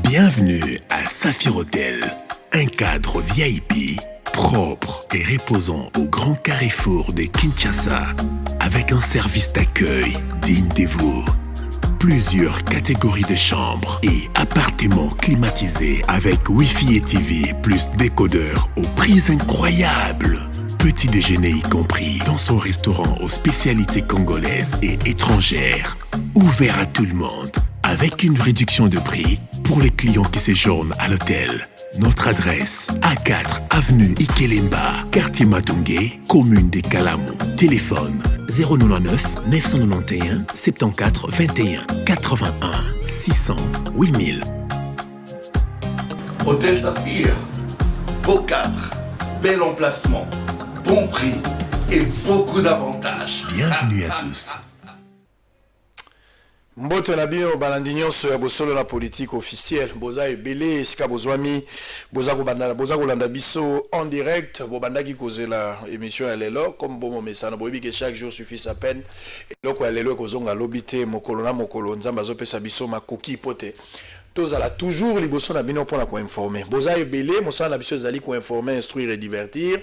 Bienvenue à Saphir Hotel, un cadre VIP, propre et reposant au grand carrefour de Kinshasa, avec un service d'accueil digne de vous. Plusieurs catégories de chambres et appartements climatisés avec Wi-Fi et TV plus décodeur aux prix incroyables. Petit déjeuner y compris dans son restaurant aux spécialités congolaises et étrangères. Ouvert à tout le monde avec une réduction de prix pour les clients qui séjournent à l'hôtel. Notre adresse, A4 avenue Ikelemba, quartier Matungé, commune des Kalamou. Téléphone 099 991 74 21 81 600 8000. Hôtel Saphir, beau cadre, bel emplacement, bon prix et beaucoup d'avantages. Bienvenue à tous. Mbote na bio balandi nyonso ya bosolo na politique officielle boza ebele esika bozwami boza kolanda biso en direct bobandaki kozela émission ya lelo comme bomo mesana boyebi que chaque jour suffit sa peine eloko ya lelo ekozonga lobi te mokolo na mokolo nzambe azopesa biso makoki pote tozala toujours liboso na bino mpona koinformer boza ebele mosala na biso ezali koinformer instruire et divertir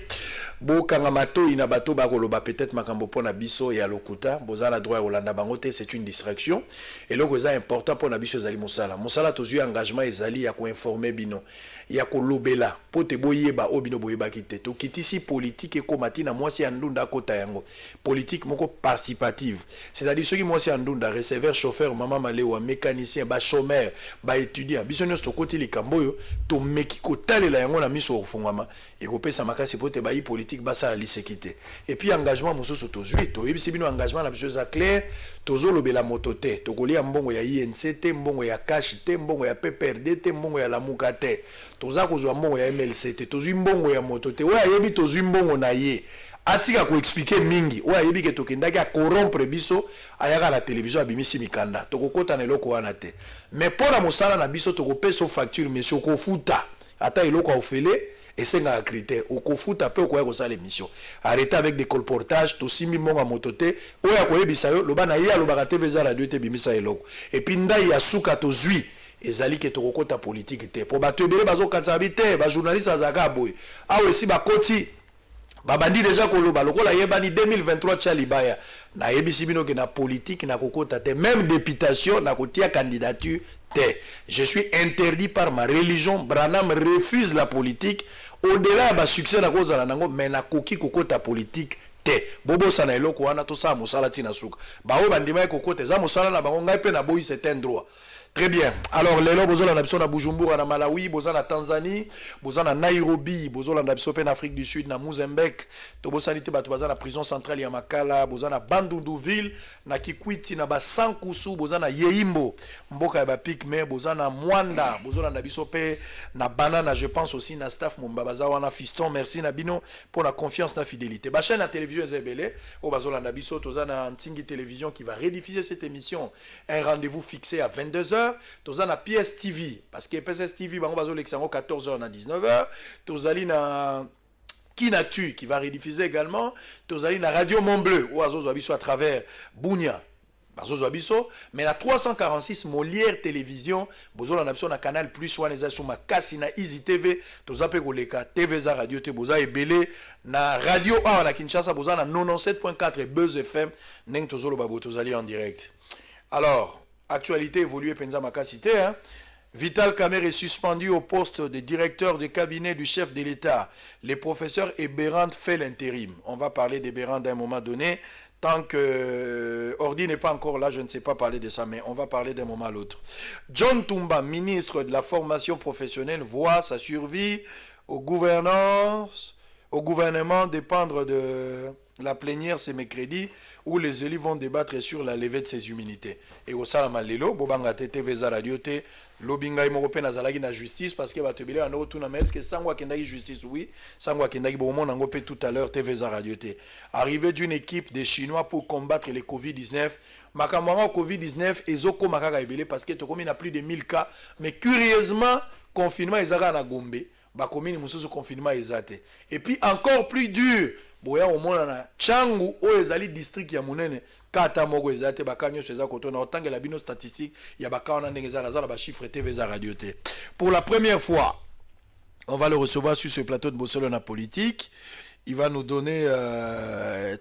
bokanga matoi na bato bakoloba peut-être makambo mpona biso ya lokuta boza na droit ya kolanda bango te c'est une distraction eloko eza important mpona biso ezali mosala tozwi engagement ezali ya koinformer bino ya kolobela po te boyeba o bino boyebaki te tokitisi politique ekoma ntina mwasi ya ndunda akota yango politique moko participative c'est-à-dire soki mwasi ya ndunda receveur chauffeur mama malewa mécanicien bachômeur baétudiant biso nyonso tokoti likambo oyo tomeki kotalela yango na miso okofungwama ekopesa makasi po te bayi politique basala liseki te et puis engagement mosusu tozwi toyebisi bino engagement na biso eza clair tozolobela moto te tokolia mbongo ya INC te mbongo ya cash te mbongo ya PPRD te mbongo ya lamuka te toza kozwa mbongo ya MLC te tozwi mbongo ya moto te oyo ayebi tozwi mbongo na ye atika koexplike mingi oyo ayebi ke tokendaki akorompre biso ayaka na télévision abimisi mikanda tokokota na eloko wana te mais mpona mosala na biso tokopesa facture monsieur okofuta ata eloko ofele esengaka critère okofuta pe okoya kosala émission arrêter avec des colportages tosimbi mbongo ya moto te oyo akoyebisa yo loba na ye alobaka te veza radio te bimisa eloko epuis ndai ya suka tozwi ezali ke tokokota politique te po bato ebele bazokanisa bi te bajournaliste azalaka boye awa esi bakoti babandi déjà koloba lokola yebani 2023 tya libaya na yebisi bino ke na politique na kokota te même députation na kotia candidature te je suis interdit par ma religion Branham refuse la politique au-delà ba succès na kozala nango mais na koki kokota politique te bobosa na eloko wana tosala mosala tina suka baoyo bandima kokota eza mosala na bango ngai pe na boyi c'est un droit. Très bien. Alors, les gens, bozola na na Bujumbura, na Malawi, bozola na Tanzanie, bozola na Nairobi, bozola na en Afrique du Sud, na Mozambique, to bosanité bato bozola na prison centrale ya Makala, bozola na Bandundu-ville, na Kikwiti, na Basankusu, bozola na Yeimbo, mboka ya Bapikme, bozola na Mwanda, bozola na bisope, na Banana, je pense aussi na staff Mumbabaza wana Fiston, merci na bino pour la confiance na fidélité. Ba chaîne la télévision Zebele, o bozola na biso, toza na Ntingi Télévision qui va rediffuser cette émission. Un rendez-vous fixé à 22h. Toza na PS TV parce que PS TV bango bazo l'exango 14h na 19h tozali na Kinatu qui va rediffuser également tozali na Radio Montbleu ou azozo biso à travers Bunia bazozo biso mais na 346 Molière Télévision bozo na biso na Canal Plus wana eza sur makasi na Easy TV toza pe koleka TV za radio te boza ebele na Radio A na Kinshasa boza na 97.4 Buzz FM neng tozolo babo tozali en direct. Alors actualité évoluée Penza Makasité, hein? Vital Kamer est suspendu au poste de directeur de cabinet du chef de l'État. Le professeur Eberand fait l'intérim. On va parler d'Eberand à un moment donné. Tant que Ordi n'est pas encore là, je ne sais pas parler de ça, mais on va parler d'un moment à l'autre. John Tumba, ministre de la formation professionnelle, voit sa survie au gouvernement dépendre de la plénière ce mercredi où les élus vont débattre sur la levée de ses immunités. Et au Salama Lelo, Bobanga TV Radio T, Lobinga Morope Nazalagi na justice parce que Batubile a no tuna mais est-ce que Sangwa Kendagi justice oui, Sangwa Kendagi Bomon Nangope tout à l'heure TV Radio T. Arrivée d'une équipe de Chinois pour combattre le Covid-19. Makamara Covid-19 et Zoko Makaka Ebele parce que Tokomi n'a plus de 1000 cas mais curieusement confinement ezaka na Gombe. Bakomini mususu confinement ezate. Et puis encore plus dur. Boya au monde na Changu o ezali district ya munene kata moko ezate bakanyo seza koto na otanga la bino statistique ya bakana ndengeza na zala ba chiffre TV za radio T. Pour la première fois, on va le recevoir sur ce plateau de Bossolo na politique. Il va nous donner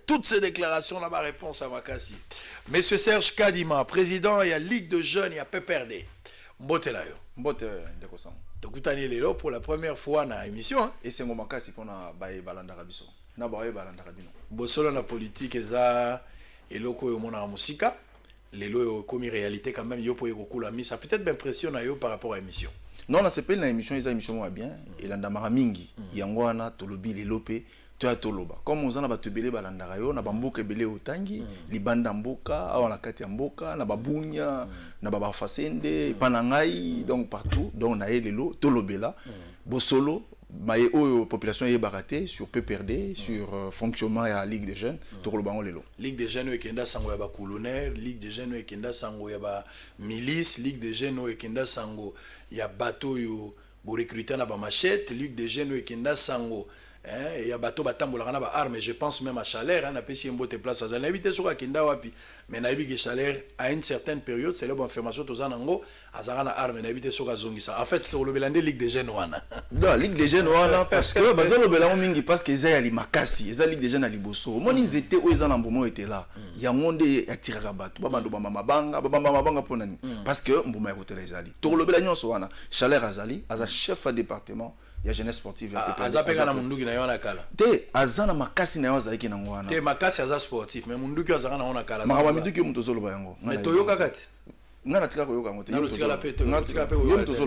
toutes ces déclarations là-bas, réponse à Makassi. Monsieur Serge Kadima, président, il y a Ligue de jeunes, il y a PPRD. Mbote là yo. Mbote ndeko sang. Tokutani lelo pour la première fois na émission. Hein? Et c'est mon Makassi pour na baye balanda rabiso. Na baye balanda rabino. Bossolo na politique eza eloko yo mona musika. Lelo yo komi réalité quand même yo po yo kula mi ça peut-être d'impression na yo par rapport à l'émission. Non, na sepel na émission eza émission moi bien et landa maramingi yango wana tolobi lelope to toloba comme ozana batebele balanda yo na bamboka ebele otangi libanda mboka awa na kati ya mboka na babunya na baba fasende panangai donc partout donc na elelo tolobela Bossolo maye oyo population ye baraté sur PPRD sur fonctionnement ya Ligue des jeunes tolobango lelo Ligue des jeunes ekenda sango ya ba colonel, Ligue des jeunes ekenda sango ya ba milice, Ligue des jeunes ekenda sango ya bateau yo bo recruter na ba machette, Ligue des jeunes ekenda sango il y a bateau batambola na ba armes, je pense même à Chalère na pesi mbote place à l'invité sur akenda wapi mais na ibi que Chalère à une certaine période c'est la bonne information tozanango azara na armes na invité sur azongisa en fait to lobelande Ligue des jeunes wana non Ligue des jeunes wana parce que bazalo belango mingi parce que eza ya limakasi eza Ligue des jeunes à liboso moni zete o eza na mbomo était là ya monde atiraka bato babando ba mabanga ponani parce que mboma ya kotela ezali to lobela nyonso wana Chalère azali aza chef de département ya jeunesse sportive ya azapeka na munduki na yo na kala te azana makasi na yo azalaki na ngwana te makasi aza sportif mais munduki azaka na ona kala makaba minduki muto zoloba yango mais toyoka kati ngana tika koyoka ngote yo tika pe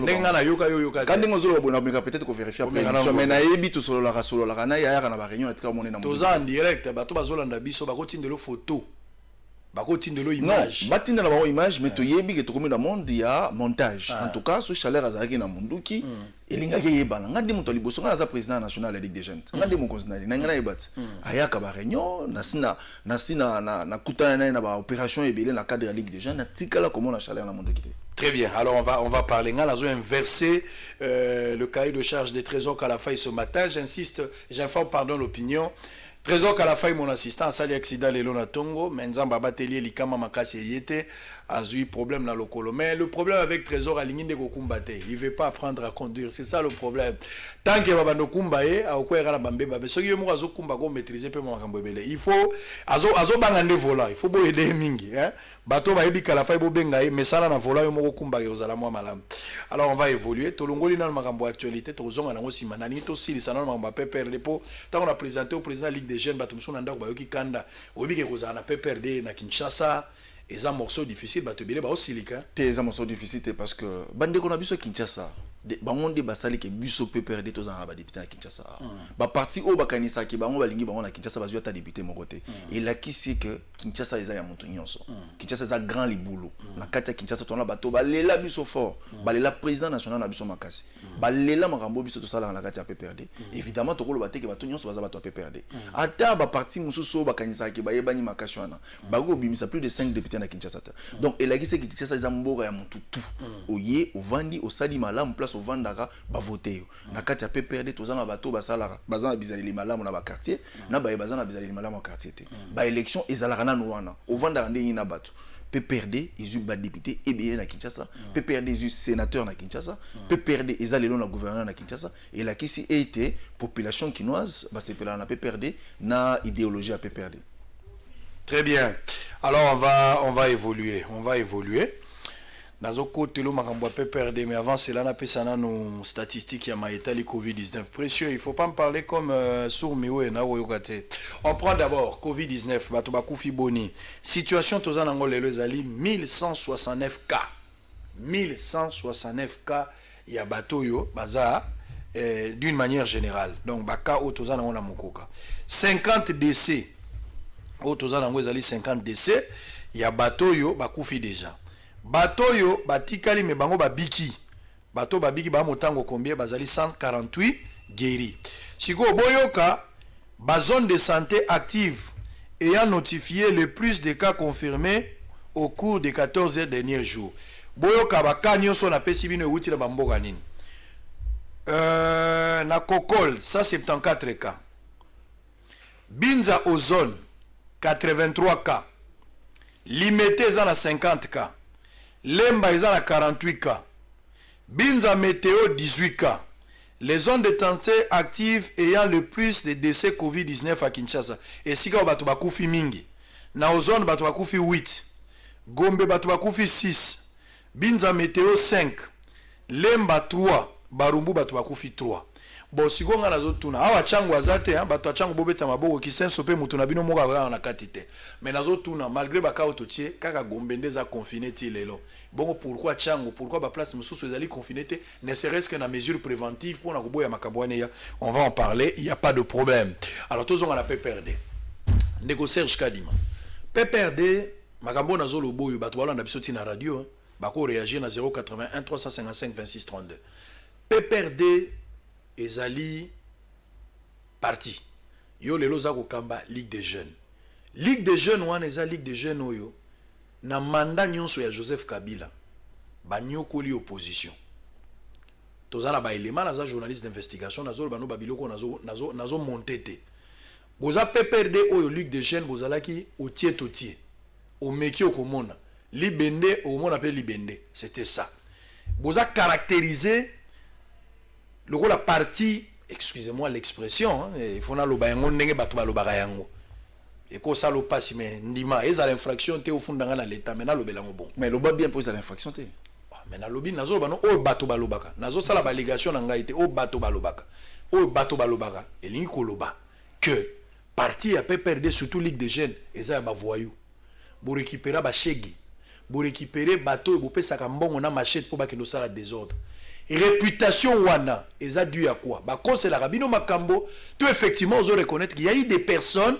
nenga na yoka yo yoka kandi ngozoloba bona meka peut-être ko vérifier après mais na yebi to solo la kana ya na ba réunion na tika mona na toza en direct bato bazolanda biso bakotindelo photo bakotindelo image batinda na ba image mais to yebi ke to komi na monde ya montage en tout cas so Chalère azalaki na munduki elingaki yebana ngandi muto liboso ngana za président national de Ligue des jeunes ngandi mo konsinali na ngana yebat ayaka ba réunion na kutana na ba opération ebele na cadre ya Ligue des jeunes na tikala comment na Chalère na munduki. Très bien. Alors on va parler. Nous avons inversé le cahier de charge des Trésors Kalafaï ce matin. J'informe l'opinion. Trésor Kalafaï, mon assistant, sali accident le lona tongo, menzamba batelier likama makasi yete, a eu problème dans le colo. Mais le problème avec Trésor aligné de kokumbate, il veut pas apprendre à conduire, c'est ça le problème. Tant que baba no kumbaye, a okwe gara bambe babe, ce qui est moi azo kumba go maîtriser peu mon kambobele. Il faut azo bangande vola, il faut bo aider mingi, hein. Bato ba yebi Kalafaï bo bengaye, mais ça na vola yo moko kumba yo zala moi malam. Alors on va évoluer. Tolongoli na makambo actualité, tozonga na ngosi manani to sili sana makambo PPRD po. Tant on a présenté au président Ligue des jeunes bato msona ndako bayoki kanda. Obi ke kozana na PPRD na Kinshasa. Et un morceau difficile, bah tu billes bah aussi lica. C'est un morceau difficile parce que bande qu'on a vu sur Kinshasa, bah on dit basali que buso peut perdre tous en député à Kinshasa. Bah parti au bakanisa qui bah on va lingi bah on a Kinshasa bah ta député mon côté. Et là qui sait que Kinshasa est à Montognonso. Kinshasa est à grand liboulot. La carte Kinshasa ton là bateau bah les là buso fort. Bah les là président national na buso makasi. Bah les là marambo buso tout ça là la carte peut perdre. Évidemment ton rôle baté que bateau nyonso va bateau peut perdre. Ata bah parti mususo bakanisa qui bah yebani makashwana. Bah go bimisa plus de 5 députés na Kinshasa. Donc et là qui c'est que Kinshasa est mboka ya mututu. Oye au vandi au sali malam place au vandaka ba voter. Na carte peut perdre tous na bateau ba sala bazana bizali malam na ba quartier na ba bazana bizali malam au quartier té. Ba élection ezala na wana. Au vandaka ndé na bateau. PPRD ils ont député et bien na Kinshasa, PPRD ils ont sénateur na Kinshasa, PPRD ils ont le gouverneur na Kinshasa et là qui c'est été population quinoise bah c'est na PPRD na idéologie à PPRD. Très bien. Alors on va évoluer. Nazo côté lo makambo PPRD mais avant cela na pesa na nos statistiques ya maitali Covid-19 précieux, il faut pas me parler comme sourd miwe na woyokate. On prend d'abord Covid-19 bato bakufi boni. Situation tozana ngolelo ezali 1169 cas. 1169 cas ya bato yo baza d'une manière générale. Donc baka o tozana ngona mokoka. 50 décès. O tozana ngo ezali 50 décès ya bato yo bakufi déjà. Bato yo batikali me bango babiki. Bato babiki ba motango combien bazali 148 guéris. Siko boyoka ba zone de santé active ayant notifié le plus de cas confirmés au cours des 14 derniers jours. Boyoka ba kanyo so na pesi bino wuti na bamboka nini. Na Kokol 174 cas. Binza Ozone 83 cas. Limete eza na 50 cas. Lemba eza na 48 cas. Binza Météo 18 cas. Les zones de santé actives ayant le plus de décès Covid-19 à Kinshasa. Et si ka bato bakufi mingi. Na ozone bato bakufi 8. Gombe bato bakufi 6. Binza Météo 5. Lemba 3. Barumbu bato bakufi 3. Bon sikonga nazo tuna awa changu azate bato changu bobeta maboko kisenso pe mutu na bino moka ga na katite mais nazo tuna malgré baka ototie kaka Gombe ndeza confiné ti lelo bon pourquoi changu pourquoi ba place mususu ezali confiné te ne serait-ce que na mesure préventive pour na koboya makabwane ya on va en parler, il y a pas de problème. Alors tozonga na PPRD ndeko Serge Kadima PPRD makambo nazo loboyo bato balanda biso ti na radio bako réagir na 081 355 26 32 PPRD ezali parti yo lelo za kokamba Ligue des Jeunes. Ligue des Jeunes wana eza Ligue des Jeunes oyo na mandat nyonso ya Joseph Kabila banyokoli opposition. Tozana ba élément naza journaliste d'investigation nazo bano babiloko nazo montete. Boza PPRD oyo Ligue des Jeunes bozalaki otie totie. Omeki okomona libende omona pe libende, c'était ça. Boza caractériser la partie, excusez-moi l'expression, il faut que vous ndenge bato balobaka yango. Et ko ça lo passe mais ndima eza l'infraction te au fond dans l'état mais na lobelango bon. Mais loba bien pose l'infraction te. Mais na lobi nazo bano o bato balobaka. Nazo sala ba légation na ngai te o bato balobaka. O bato balobaka elingi koloba que parti ya PPRD surtout Ligue des Jeunes eza ba voyou. Bo récupérer ba chegi. Bo récupérer bato bo pesaka mbongo na machette pour ba kendo sala désordre. Réputation wana eza dû à quoi ba c'est la rabino makambo tout effectivement on reconnaître qu'il y a eu des personnes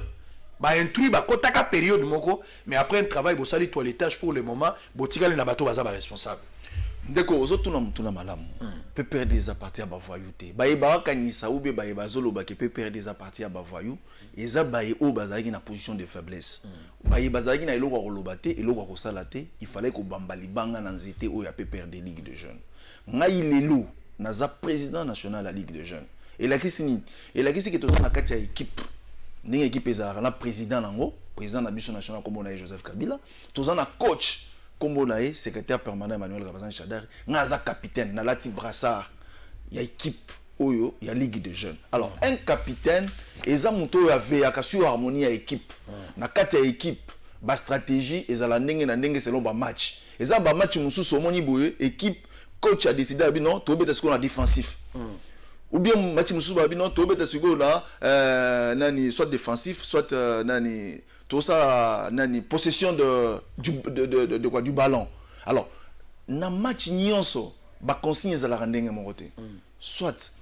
ba intrus ba kotaka période moko mais après un travail bo sali toilettage pour le moment botikali na bato baza ba responsable ndeko ozotuna mutuna malamu PPRD eza parti ya ba voyou te ba yeba kanisa ou be ba yeba zoloba ke PPRD eza parti ya ba voyou eza ba ye o bazaki na position de faiblesse ba yeba bazaki na eloko koloba te eloko kosala te il fallait ko bamba libanga na nzete o ya PPRD Ligue de Jeunes. Ngai lelo naza président national de la Ligue de Jeunes. Et la question que tu as na kati ya équipe. Ndenge équipe ezala na président nango, président na biso national comme on a Joseph Kabila, tu as na coach comme on a secrétaire permanent Emmanuel Rabazan Chadar, naza capitaine na lati brassard. Ya équipe oyo ya Ligue de Jeunes. Alors un capitaine eza muto ya veya ka sur harmonie ya équipe. Na kati ya équipe ba stratégie ezala ndenge na ndenge selon ba match. Eza ba match mususu omoni boye équipe coach a décidé à non to beta siko na défensif ou bien match mususu ba non to beta siko na nani soit défensif soit nani tout ça nani possession de quoi du ballon. Alors na match nyonso ba consigne za la rendenge mon côté soit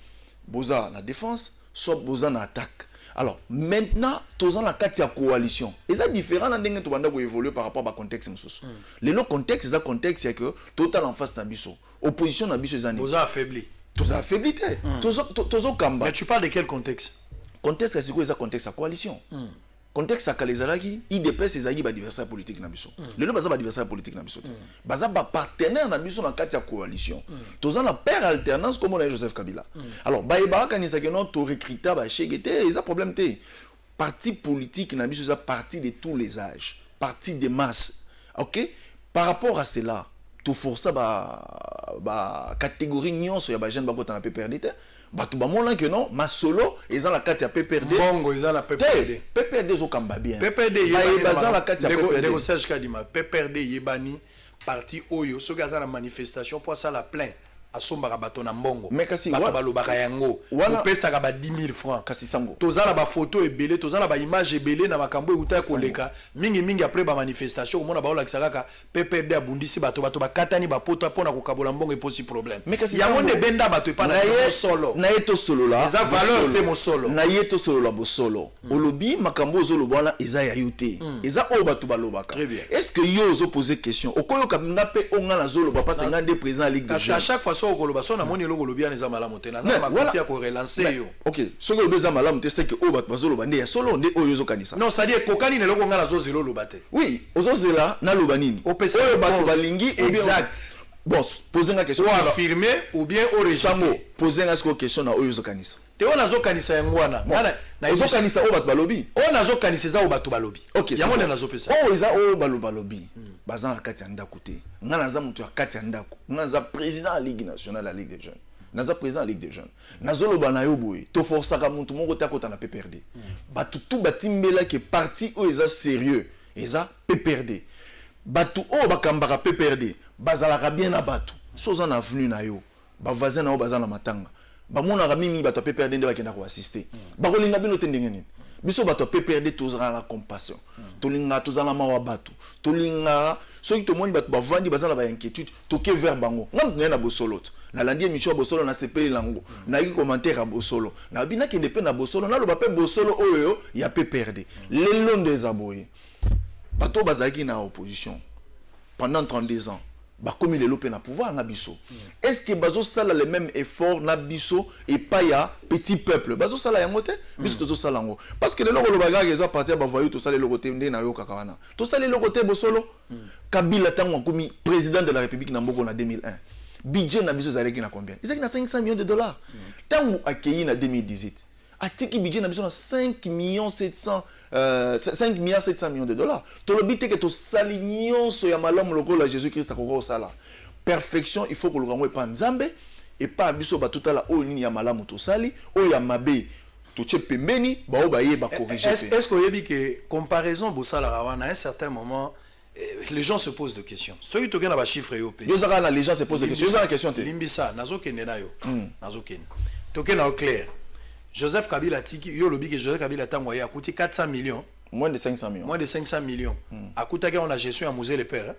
boza na défense soit boza na attaque. Alors maintenant tous en la quatrième coalition et ça différent dans ndenge to banda ko évoluer par rapport à contexte mususu le no contexte c'est contexte c'est que total en face na biso opposition na biso ezani vous affaibli tous kamba. Mais tu parles de quel contexte? Contexte c'est quoi? C'est contexte à coalition. Contexte à Kalezalaki IDPS ezaki ba adversaire politique na biso le no baza ba adversaire politique na biso baza ba partenaire na biso na quatrième coalition tous en la paire alternance comme on a Joseph Kabila. Alors ba eba kanisa que non to recruter ba chegete ils a problème té parti politique na biso ça parti de tous les âges parti des masses. OK, par rapport à cela to força ba catégorie nyonso ya ba jeune ba kota na PPRD te batu ba mona que non ma solo eza la carte ya PPRD bongo eza la PPRD PPRD zo kamba bien PPRD yebani la carte ya PPRD ndeko Serge Kadima PPRD yebani parti oyo soki aza na manifestation pour ça la plainte asombaka bato na mbongo mais kasi bato balobaka yango opesaka ba 10 000 francs kasi sango tozala ba photo ebele tozala ba image ebele na makambo euta koleka mingi après ba manifestation komona ba olakisa kaka PPRD abundisi bato bakatani ba poto pona kokabola mbongo e posi problème yango nde benda bato epa na solo na yeto solo la eza valeur te mo solo na yeto solo la bo solo olobi makambo zo lobwana eza ya yote eza o bato balobaka. Est-ce que yo zo poser question okoyo kabinga pe onga na zo loba parce que ngande président Ligue de Jeunes à chaque fois okoloba so na moni eloko lobia neza malamu te na makopi ya ko relancer yo. OK, soko lobeza malamu te c'est que o bato bazoloba nde ya solo nde oyo zo kanisa. Non, ça dit kokani na eloko ngana zo zelo loba te. Oui, ozo zela na loba nini. Oyo bato balingi exact. bon poser une question ou affirmer ou bien au rejeter poser une question na oyo zokanisa te ona zo kanisa yango wana na zo kanisa o bato balobi ona zo kanisa za o bato balobi yango na zo pesa o eza o balobi bazan la kati ya ndako te nga naza mutu ya kati ya ndako nga naza président ya Ligue nationale ya Ligue des jeunes naza président ya Ligue des jeunes nazoloba na yo boye to forçaka mutu moko te akota na PPRD bato tout batimbela ke parti o eza sérieux eza PPRD bato o bakambaka PPRD bazalaka bien na bato soza na avenue na yo ba voisin na o bazana matanga bamonaka mingi bato PPRD nde bakenda ko assister bakolinga bino te ndenge nini biso bato PPRD tozala la compassion tolinga tozala mawa bato tolinga soki tomoni bato bavandi bazala ba inquiétude toke vers bango ngam na bosolo na landi émission bosolo na sepeli lango na yi commentaire à bosolo na bina kende pe na bosolo na loba pe bosolo oyo ya PPRD lelo ndeza boye bato bazaki na opposition pendant 32 ans bakomi lelo pe na pouvoir na biso est-ce que bazo sala le même effort na biso et pas ya petit peuple bazo sala yango te biso tozo sala ngo parce que lelo lo bagage eza partir ba voyou to sala le côté ndé na yo kakawana to sala le côté bosolo Kabila tango komi président de la République na mboko na 2001 budget na biso zaleki na combien ils na 500 millions de dollars tango accueilli na 2018 atiki budget na biso na 5 millions 700 millions de dollars. To lobite que to sali nyonso ya malamu lokola Jésus Christ akoko sala. Perfection, il faut que le rango pas nzambe et pas biso batuta la o nini ya malamu to sali, o ya mabe to che pembeni, ba o ba ye ba corriger. Est-ce qu'on dit que comparaison bosala rawana à un certain moment les gens se posent des questions. Si tu as un chiffre yo les gens se posent des questions. Ils ont la question te. Limbisa nazo kende na yo. Nazo kende. Toke na clair. Joseph Kabila tiki yo lobi que Joseph Kabila tangoya a coûté 400 millions. Moins de 500 millions. Moins de 500 millions. A coûté qu'on a gestion à Musée le Père.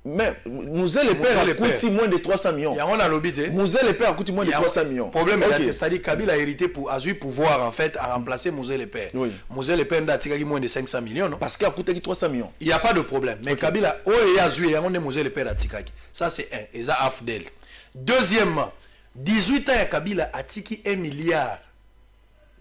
Mais Musée le Père a coûté moins de 300 millions. Et on a lobby de. Musée le Père a coûté moins de 300 millions. Problème c'est-à-dire Kabila a hérité pour a eu pouvoir en fait à remplacer Musée le Père. Oui. Musée le Père a tiré moins de 500 millions non? Parce qu'il a coûté 300 millions. Il y a pas de problème. Mais Kabila oh et a eu on est Musée le Père a tiré. Ça c'est un et ça afdel. Deuxièmement, 18 ans Kabila a tiré 1 milliard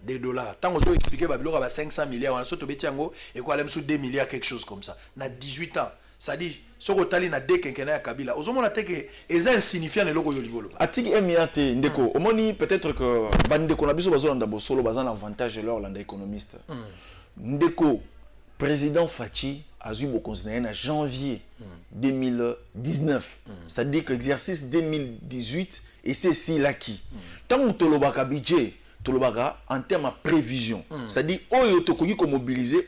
de dollars. Tant qu'on doit expliquer Babylone à 500 milliards, on a sauté Betiango et quoi, sous 2 milliards, quelque chose comme ça. On a 18 ans. Ça dit, ce que tu as dit, quinquennat à Kabila. Aux hommes, on a dit que c'est insignifiant le logo Yolivolo. Atiki 1 milliard, Ndeko. Au moins, peut-être que Bandeko n'a pas besoin d'un solo, basant l'avantage de l'or, l'économiste. Ndeko, président Fachi, a eu beaucoup en janvier 2019. C'est-à-dire que l'exercice 2018, et c'est si là qui. Tant que tu as budget, en termes de prévision, c'est-à-dire qu'on mobiliser,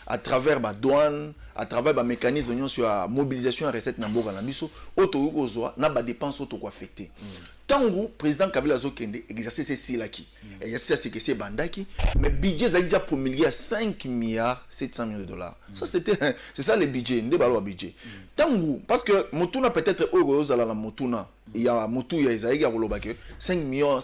à travers la douane, à travers le mécanisme sur la mobilisation et recette Namboga Namiso, na ba dépenses affectées. Tant que le président Kabila Zokende exercer ces là-qui, et c'est que c'est Bandaki, mais le budget a déjà promulgué à 5 milliards 700 millions de dollars. Ça c'est ça le budget, le budget. Tant que, parce que Motuna peut-être la Motuna, il y a Motu, il y a Isaïe, 5 milliards,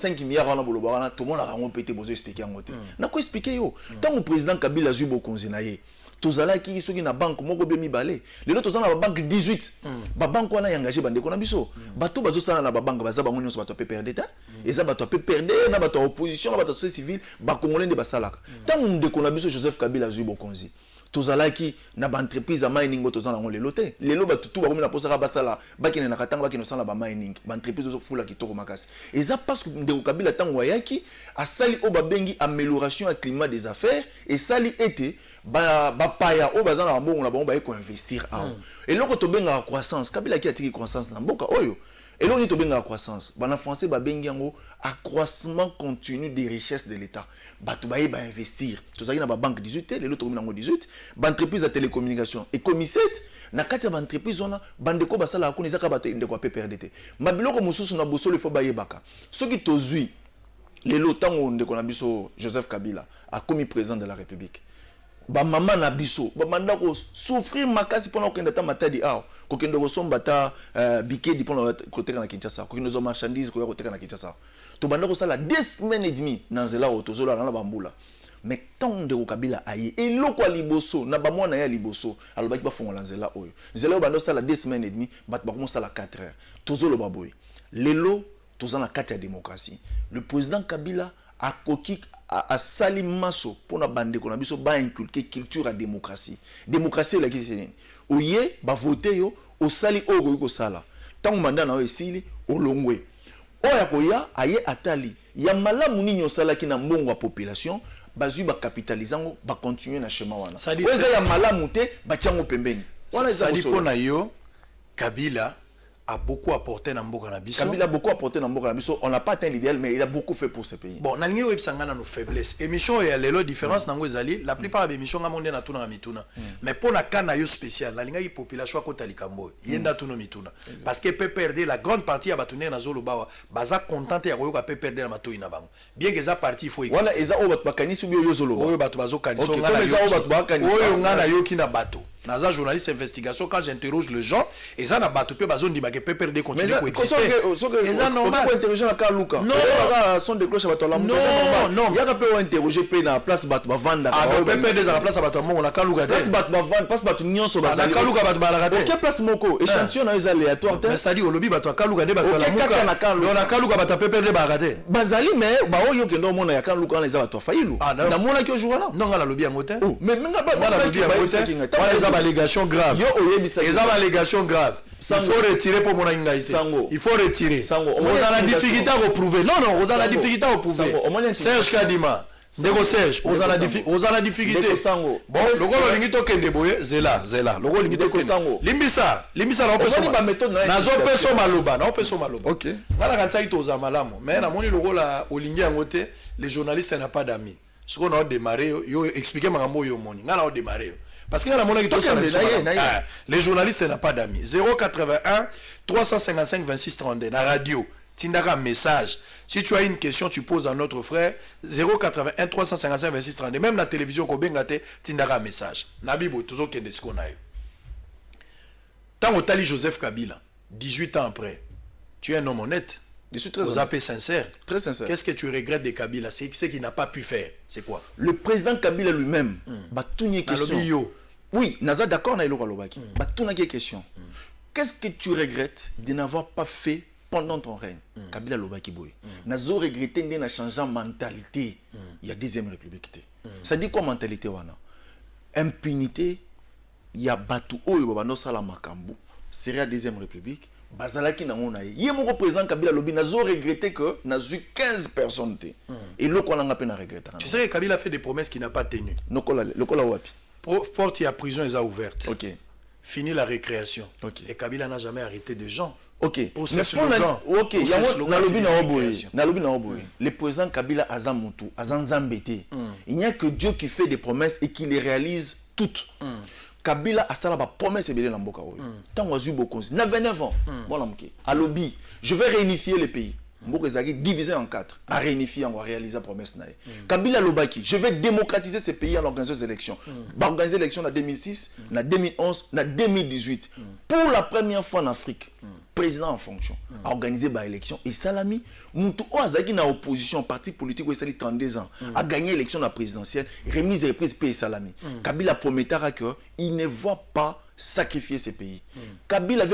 tout le monde a pété pour expliquer en côté. N'a quoi expliquer yo? Tant que le président Kabila Zubo Konzenaye, tozala ki soki na banque moko be mibale lelo tozala na banque 18 ba banque wana engagé bande ko na biso bato bazo sala na ba banque baza bango nyonso bato pe perdre ta eza bato pe perdre na bato opposition na bato société civile ba congolais de basalaka tangu ndeko na biso Joseph Kabila zui bokonzi tozala ki na ba entreprise a mining tozala ngo lelo te lelo bato tout ba komi na posaka basala ba kine na katanga ba kine sala ba mining ba entreprise zo fula kitoko makasi eza parce que ndeko Kabila tangu wayaki asali o ba bengi amélioration à climat des affaires et sali été ba paya o bazana mbongo na bango ba ko investir et loko to benga croissance Kabila ki atiki croissance na mboka oyo et loko ni to benga croissance bana français ba bengi yango accroissement continu des richesses de l'état bato ba investir tozaki na ba banque 18 lelo to nango 18 ba entreprise de télécommunication et commissaire na kati ya ba entreprise ona bandeko basala ko nizaka bato ndeko PPRD mabiloko mususu na bosolo fo ba yebaka soki tozui lelo tango ndeko na biso Joseph Kabila a commis président de la République ba mama na biso ba manda ko souffrir makasi pona ko ndata matadi ko kendo ko somba ta bikedi pona ko teka na Kinshasa ko kino marchandise ko ko teka na Kinshasa to banda ko sala 2 semaines et demie na nzela otozola na bambula mais tant de Kabila aye et loko liboso na ba mwana ya liboso alobaki ba fongola nzela oyo nzela banda sala 2 semaines et demie bat ba ko sala 4 heures tozolo baboy lelo tozana la carte de démocratie le président Kabila a koki a sali maso pour na bande ko na biso ba inculquer culture à démocratie la qui c'est oye ba voter yo au sali ogo ko sala tant mandat na esili olongwe oya koya aye atali ya malamu nini osalaki na mbongo wa population bazui ba capitalizango ba continuer na schéma wana oza ya malamu te ba tiango pembeni wana ezali pona yo Kabila a beaucoup apporté dans Mboka na biso. Kabila a beaucoup apporté dans Mboka na biso. On n'a pas atteint l'idéal, mais il a beaucoup fait pour ce pays. Bon, na lingi websanga na nos faiblesses. Émission et lelo différence nango ezali, la plupart des émissions ngamonde na tuna mituna. Mais pour na kana yo spécial, na linga yi population ko talikambo, yenda tuno mituna. Parce que PPRD la grande partie ya batunere na zolo bawa, baza contenté ya koyoka PPRD na matoi na bango. Bien que za parti il faut exister. Voilà, eza o bat bakani subi yo zolo. Oyo bato bazo kanisa ngana yo. Oyo ngana yo kina bato. Naza journaliste investigation quand j'interroge les gens et ça na bato pe bazo ndima ke PPRD continue ko exister. Et ça normal ko interroger na Kaluka. Non, son de cloche bato la non, non. Ya ka pe interroger pe na place bato ba vanda. Ah bon PPRD za place bato mongo na Kaluka. Place bato ba vanda, place bato nyonso bazali. Na Kaluka bato ba la rater. OK place moko échantillon na aléatoire. Mais ça dit au lobby bato Kaluka de bato la muka. Non na Kaluka bato PPRD ba rater. Bazali mais ba oyo ke ndo mona ya Kaluka na za bato failu. Na mona ki jour là. Non na lobby ngote. Mais menga ba na lobby ngote. Allégation grave. Yo oyebisa les allégations graves. Il faut retirer pour mon ingaïté. Il faut retirer. On a la difficulté à prouver. Non non, on a la difficulté à prouver. Serge Kadima. Ndeko Serge, on a la difficulté. Bon, le golo lingito kende boye, zela. Le golo lingito kende. Limbisa na opeso. Na zo peso maloba, na opeso maloba. OK. Ngala kanisa itoza malamu. Mais na moni le golo la olingi yangote, les journalistes n'a pas d'amis. Ce qu'on a démarré, yo expliquer makambo yo moni. Ngala a démarré. Parce que les journalistes n'ont pas d'amis. 081 355 26 32. La radio, Tindaka message. Si tu as une question, tu poses à notre frère. 081 355 26 32. Même la télévision, Tindaka message. Nabibo, toujours qu'il y a des sconaïs. Tant que Joseph Kabila, 18 ans après, tu es un homme honnête. Je suis très honnête. Sincère. Très sincère. Qu'est-ce que tu regrettes de Kabila? C'est ce qu'il n'a pas pu faire. C'est quoi? Le président Kabila lui-même, tout une question. Oui, Naza d'accord na iloko lobaki. Tout une question. Qu'est-ce que tu regrettes de n'avoir pas fait pendant ton règne? Kabila lobaki boy. Nazo regretté de na changer mentalité. Il y a deuxième république. Ça dit quoi mentalité wana? Impunité, il y a batu oyo babano sala makambu. C'est la deuxième république. Bazalaki na mona ye moko président Kabila lobi nazo regretté que nazu 15 personnes té et loko na ngapé na regretter. Tu sais que Kabila fait des promesses qu'il n'a pas tenues. Lokola wapi. Porte à prison est ouverte. OK. Fini la récréation. OK. Et Kabila n'a jamais arrêté de gens. OK. Pour ce slogan. OK. Na lobi na oboye. Le président Kabila azam mutu, azan zambete. Il n'y a que Dieu qui fait des promesses et qui les réalise toutes. Kabila a sala ba promesse ebele na mboka oyo. Tant wazu bokonzi na 29 ans. Voilà mke. A lobby, je vais réunifier le pays. Mboka ezaki divisé en 4. À réunifier, on va réaliser la promesse nae. Kabila lobaki, je vais démocratiser ce pays en organisant des élections. Ba organiser l'élection en 2006, en 2011, en 2018. Pour la première fois en Afrique, président en fonction a organisé ba élection et Salami mutu o azaki na opposition parti politique où il 32 ans a gagné l'élection la présidentielle remise et reprise pays Salami. Kabila promettait que il ne va pas sacrifier ce pays. Kabila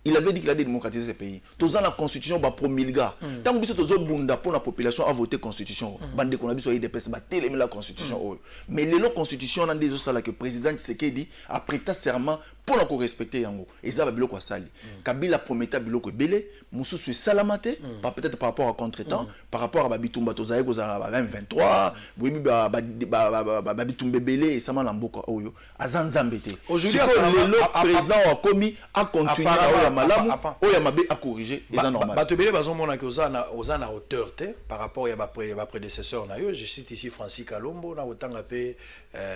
il avait dit qu'il allait démocratiser ce pays. Tous dans la constitution ba promulga. Tant que biso bunda pour la population a voté constitution. Bande qu'on a biso IDPS ba télémer la constitution. Mais les constitution on a des autres que président Tshisekedi a prêté serment pour la respecter yango. Et ça va biloko sali. Kabila promettait biloko belé, mususu salamate, pas peut-être par rapport à contretemps, par rapport à Babitumba tozaye ko za 2023, boyebi ba bitumbe belé et ça ma lamboka oyo. Azanzambete. Aujourd'hui le président a commis a continué malamu oya mabe a corriger et ça normal. Batebele bazomona que ozana hauteur té par rapport à ba prédécesseur na yo, je cite ici Francis Kalombo na otanga pe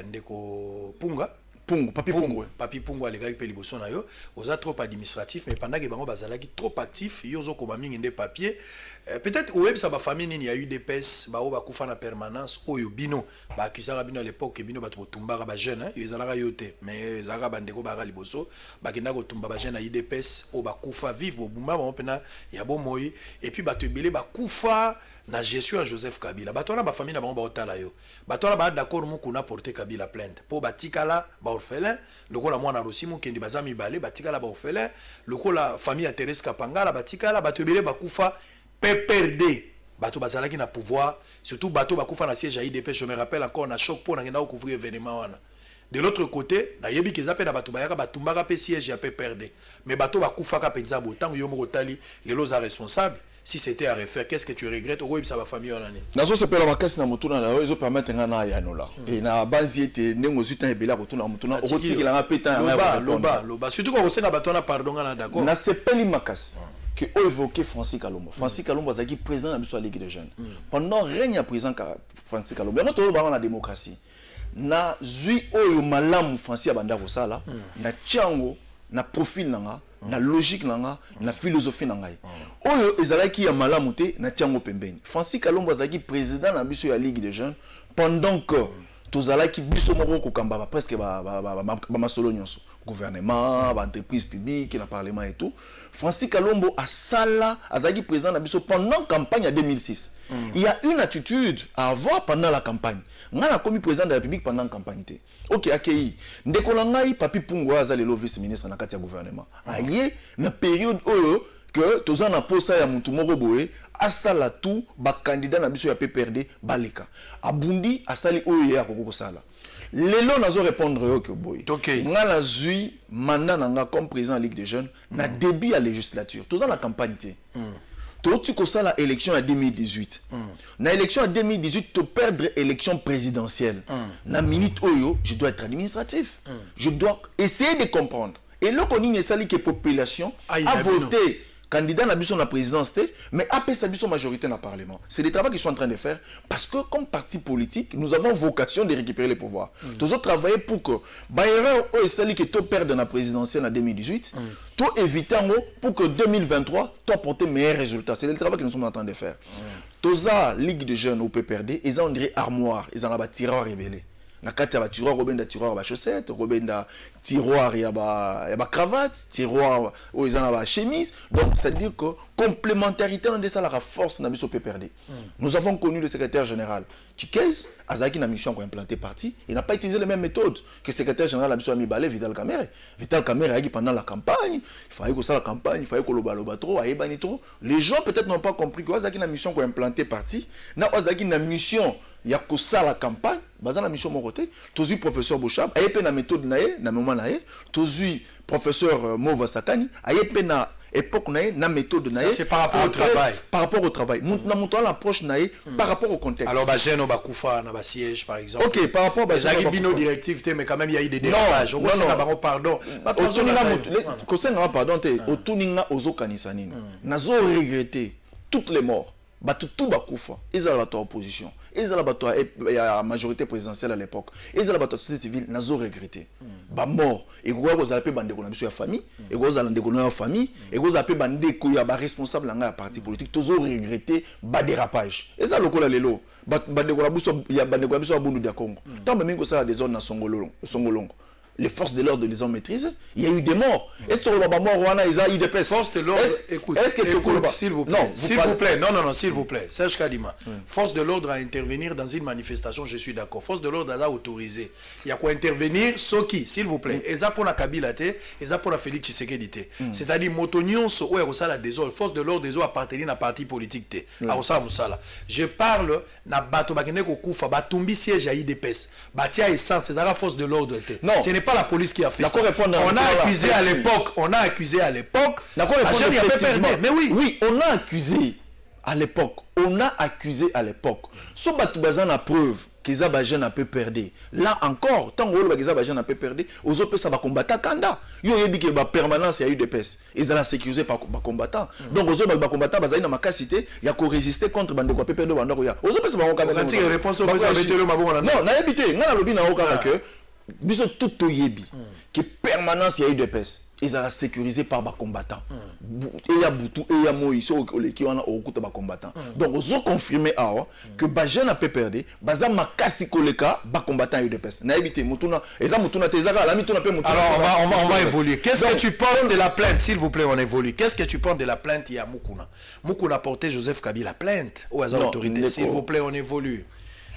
ndeko Punga. Papi Pungu alegaki pe liboso na yo oza trop administratif mais pendant que bango bazalaki trop actif yo zo koma mingi nde papier peut-être web ça ba famille nini ya UDPS ba o ba kufa na permanence oyo bino ba accusera bino à l'époque bino ba tumbaka ba jeune yo ezalaka yote mais ezalaka bandeko ba ka liboso ba kenda ko tumba ba jeune na UDPS o ba kufa vivre bo buma ba pena ya bo moyi et puis ba tebele ba kufa na gestion à Joseph Kabila bato na ba famille na bango ba otala yo bato na ba d'accord mu kuna porter Kabila plainte po batikala ba orphelin lokola mwana Rosimu kendi bazami balé batikala ba orphelin lokola famille à Thérèse Kapangala batikala bato ebele bakufa PPRD bato bazalaki na pouvoir surtout bato bakufa na siège à IDP je me rappelle encore na choc pour na ngenda couvrir événement wana De l'autre côté, na yebi kezape na bato bayaka batumbaka pe siège ya pe perdre. Mais bato bakufaka penza botango yo moko tali lelo za responsable. Si c'était à refaire, qu'est-ce que tu regrettes? Au ça va famille en année. Nazo se pela makasi na mutuna na yo permettre ngana ya nola. Et na base était nengo zuta ebela kotuna mutuna okoti ki la peta na loba. Surtout quand on sait na bato na pardon ngana d'accord. Na se peli makasi. Que a évoqué Francis Kalombo. Francis Kalombo a été président de la Ligue des Jeunes. Pendant règne à président Francis Kalombo, il y a la démocratie. Na zui oyo malamu Francis Abanda Kosala, na tchango, na profil nanga, na logique nanga, na philosophie nanga. Oyo ezalaki ya malamu te na tchango pembeni. Francis Kalombo a été président de la Ligue des Jeunes pendant que tozalaki biso moko kokamba presque ba masolo nyonso gouvernement, entreprise publique, le parlement et tout. Francis Kalombo a sala azaki président na biso pendant la campagne en 2006. Il y a une attitude à avoir pendant la campagne. Nga na komi président de la République pendant la campagne te. OK, akei. Ndeko ngai papi Pungwa azali vice ministre na kati ya gouvernement. Aye na période oyo que toza na posa ya mutu moko boye asala tout ba candidat na biso ya PPRD baleka. Abundi asali oyo ya kokoko sala. Lelo nazo répondre yo que boy. Nga la zui mandat nanga comme président de la Ligue des Jeunes na début à législature. Toza la campagne te. Tu ko sala élection en 2018. Na élection en 2018 to perdre élection présidentielle. Na minute oyo, je dois être administratif. Je dois essayer de comprendre. Et là qu'on y sali que population a voté candidat na biso na présidence, mais après sa biso majorité dans le Parlement. C'est le travail qu'ils sont en train de faire parce que comme parti politique, nous avons vocation de récupérer les pouvoirs. Nous avons travaillé pour que Bayerre ou sali que to perdre la présidentielle en 2018, to éviter pour que 2023 to apporter meilleurs résultats. C'est le travail que nous sommes en train de faire. Toza Ligue de jeunes au PPRD, ils ont dirait armoire, ils ont un tiroir rebellé. Na kati ya tiroir robenda tiroir ba chaussette robenda tiroir ya ba cravate tiroir o izana ba chemise donc c'est à dire que complémentarité dans ça la force na biso PPRD. Nous avons connu le secrétaire général Chikez azaki na mission pour implanter parti, il n'a pas utilisé les mêmes méthodes que le secrétaire général la biso ami Balé Vital Kamerhe. Vital Kamerhe agi pendant la campagne, il fallait que ça la campagne, il fallait que loba trop ayebani trop. Les gens peut-être n'ont pas compris que azaki na mission pour implanter parti, na azaki na mission il y a que ça la campagne, basé la mission mon côté. Tozu professeur Bouchab, ayé na méthode naé, na moment naé. Tozu professeur Mova Sakani, ayé na époque naé, na méthode naé. C'est par rapport au travail. Par rapport au travail. Na montant l'approche naé par rapport au contexte. Alors bagène au bakoufa, na ba siège par exemple. OK, par rapport à bagène. Bino directive, mais quand même il y a eu des dérapages. Non, pardon. Pardon, au tuninga ozo kanisanini. Nazo regretter toutes les morts. Tout bakoufa. Ils ont la opposition. Ils ont la majorité présidentielle à l'époque. Ils ont la société civile. Ils ont regretté. Ba mort. Et vous avez appelé bande de la famille. Et vous avez appelé la famille. Et vous avez appelé bande de responsable de la parti politique. Ils ont regretté ba dérapage. Et ça le cola lelo. Bande de la bande de Bundu de Congo. Tant même que ça a des zones à Songolongo. Les forces de l'ordre les ont maîtrisées. Il y a eu des morts. Est-ce que les morts ils ont eu des personnes? Force de l'ordre, écoute, s'il vous plaît. Non, s'il vous plaît. Non, s'il vous plaît. Serge Kadima. Force de l'ordre à intervenir dans une manifestation, je suis d'accord. Force de l'ordre a autorisé. Il y a quoi intervenir, Soki, s'il vous plaît. Et ça pour la Kabila, et ça pour la Félix Tshisekedi. C'est-à-dire, Motonion, où est la désordre. Force de l'ordre des appartenir à un parti politique. Je parle, na bato bakene ko kufa, batumbi siège à IDPS. Batia essence, c'est la force de l'ordre. Non. Ce n'est pas la police qui a fait ça. On a accusé à l'époque. Mais oui, on a accusé à l'époque. Ce batubazan a preuve qu'ils ont un peu perdu. Là encore, tant qu'ils ont un peu perdu, aux autres ça va combattre Kanda. Ils ont dit que la permanence il y a eu des pèses. Ils ont sécurisé par combattants. Donc aux autres combattants, ils ont une capacité, il y a qu'à résister contre bande de quoi perdre bande de. Aux autres ça va combattre. Quand il réponse au non, n'a habité, n'a lobby n'a aucun que. Biso tout yebi que permanence il y a eu de pèse ils ont sécurisé par bas combattants et y a Boutou et y a Moïse qui ont au coup de bas combattants donc ils ont confirmé que Bajen a perdu baza makasi koleka bas combattants eu de pèse na évité mutuna et ça mutuna tezaka la mituna pe mutuna. Alors on va évoluer. Qu'est-ce que tu penses de la plainte, s'il vous plaît? On évolue. Qu'est-ce que tu penses de la plainte? Il y a Mukuna a porté Joseph Kabila plainte aux autorités, s'il vous plaît, on évolue.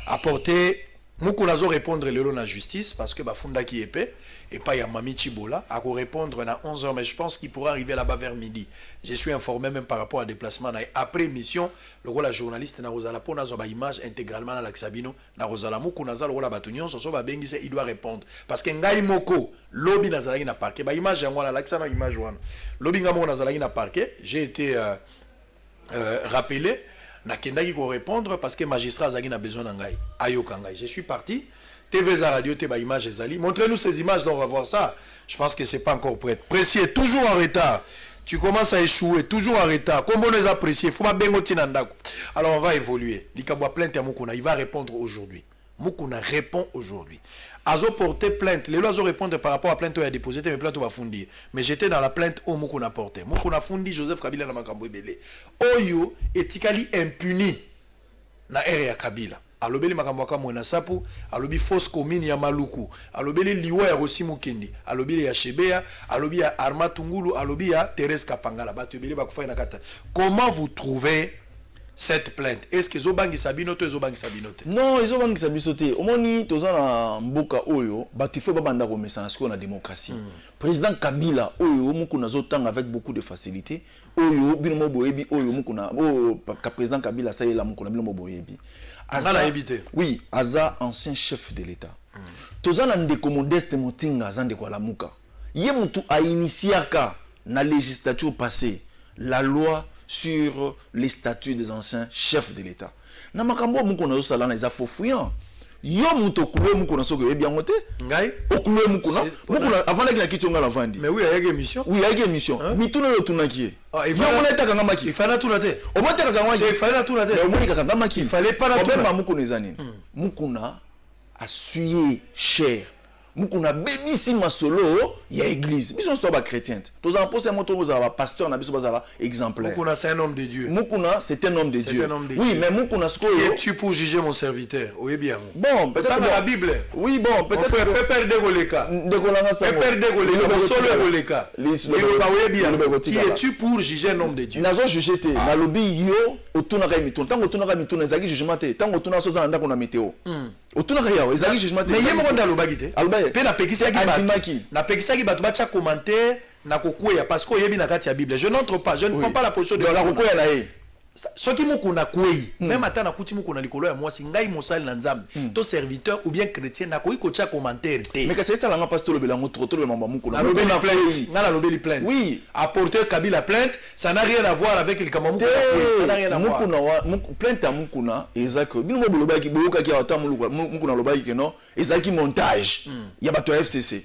A porté Mukuna zo répondre lelo na justice parce que bafunda qui épée et pas ya Mami Chibola à répondre à 11h mais je pense qu'il pourra arriver là-bas vers midi. Je suis informé même par rapport à déplacement après mission le rôle la journaliste na Rosala pona zo ba image intégralement na l'Axabino na Rosala Mukuna za le rôle batunyon so ba bengise il doit répondre parce que ngai moko lobby na zalaki na parquet ba image yango na l'Axa na image wana lobby ngamo na zalaki na parquet j'ai été rappelé na kendaki ko répondre parce que magistrat Zagin a besoin d'angai ayokangai. Je suis parti TV za radio te ba image ezali. Montrez-nous ces images là on va voir ça. Je pense que c'est pas encore prêt. Précieux toujours en retard. Tu commences à échouer toujours en retard. Comment les apprécier? Faut pas bengo tinandako. Alors on va évoluer. Likabwa plainte à Mukuna, il va répondre aujourd'hui. Mukuna répond aujourd'hui. Azo porté plainte. Les lois ont répondu par rapport à plainte où il a déposé, mais plainte va fundi. Mais j'étais dans la plainte où Mukuna porté. Mukuna fundi Joseph Kabila na makambo ebele. Oyo etikali impuni na ere ya Kabila. Alobeli makambo aka mwana sapu, alobi fausse commune ya Maluku, alobeli liwa ya Rossi Mukendi, alobeli ya Shebea, alobi ya Arma Tungulu, alobi ya Thérèse Kapangala. Batu ebele bakufai na kata. Comment vous trouvez cette plainte? Est-ce que Zobangi Sabinote, Zobangi Sabinote? Non, Zobangi Sabinote. Au moins, tozana mboka oyo, batu fait babanda ko message ko na démocratie. Président Kabila oyo mukuna zotanga avec beaucoup de facilité. Oyo binomo boyebi oyo mukuna président Kabila ça la mukuna binomo boyebi. Aza évité. Oui, Aza ancien chef de l'État. Tozana ndeko Modeste Motinga zande kwa la muka. Ye mutu a initiaka na législature passée la loi sur les statuts des anciens chefs de l'État. Na makambo muko na sala na za fofouillant. Yo muto kulo muko na soko bien ngote. Ngai okulo muko na avant la kina kitonga la vandi. Mais oui, il y a une émission. Oui, il y a une émission. Mituna lo tunaki. Il fallait tout noter. Au moins il fallait tout noter. Il fallait pas la tout. Même muko nezani. Mukuna a suyé cher. Mukuna bebisi masolo ya église. Biso sto ba chrétien. Tous en posé moto ba pasteur na biso bazala exemplaire. Mukuna c'est un homme de Dieu. Mukuna c'est un homme de Dieu. Oui, mais Mukuna sko et tu pour juger mon serviteur. Oui bien. Bon, peut-être dans la Bible. Oui, bon, peut-être père de Goleka. De Golanga ça. Père de Goleka, solo Goleka. Qui es-tu pour juger un homme de Dieu? Nazo juger te. Na lobi yo otuna ka mituna. Tango otuna ka mituna ezaki jugement te. Tango otuna so za ndako na météo. Otuna ka yawo ezaki jugement te. Mais yemo nda lobaki te. Pe na pekisaki bato bacha commentaire na kokuya parce que yebi na kati ya Bible. Je n'entre pas, je ne prends pas la position de la kokuya na ye. Soki mukuna kwei même ata na kuti mukuna likolo ya mwasi ngai mosali na nzambe to serviteur ou bien chrétien na koyi kocha commentaire te. Mais que c'est ça la pasteur le belango trop le mamba mukuna. Na lobeli plainte. Na lobeli plainte. Oui, apporter Kabila plainte, ça n'a rien à voir avec le kamamu. Ça n'a rien à voir. Mukuna plainte à mukuna ezako. Bino mo bolobaki boyoka ki ata mukuna lobaki que non, ezaki montage. Ya bato FCC.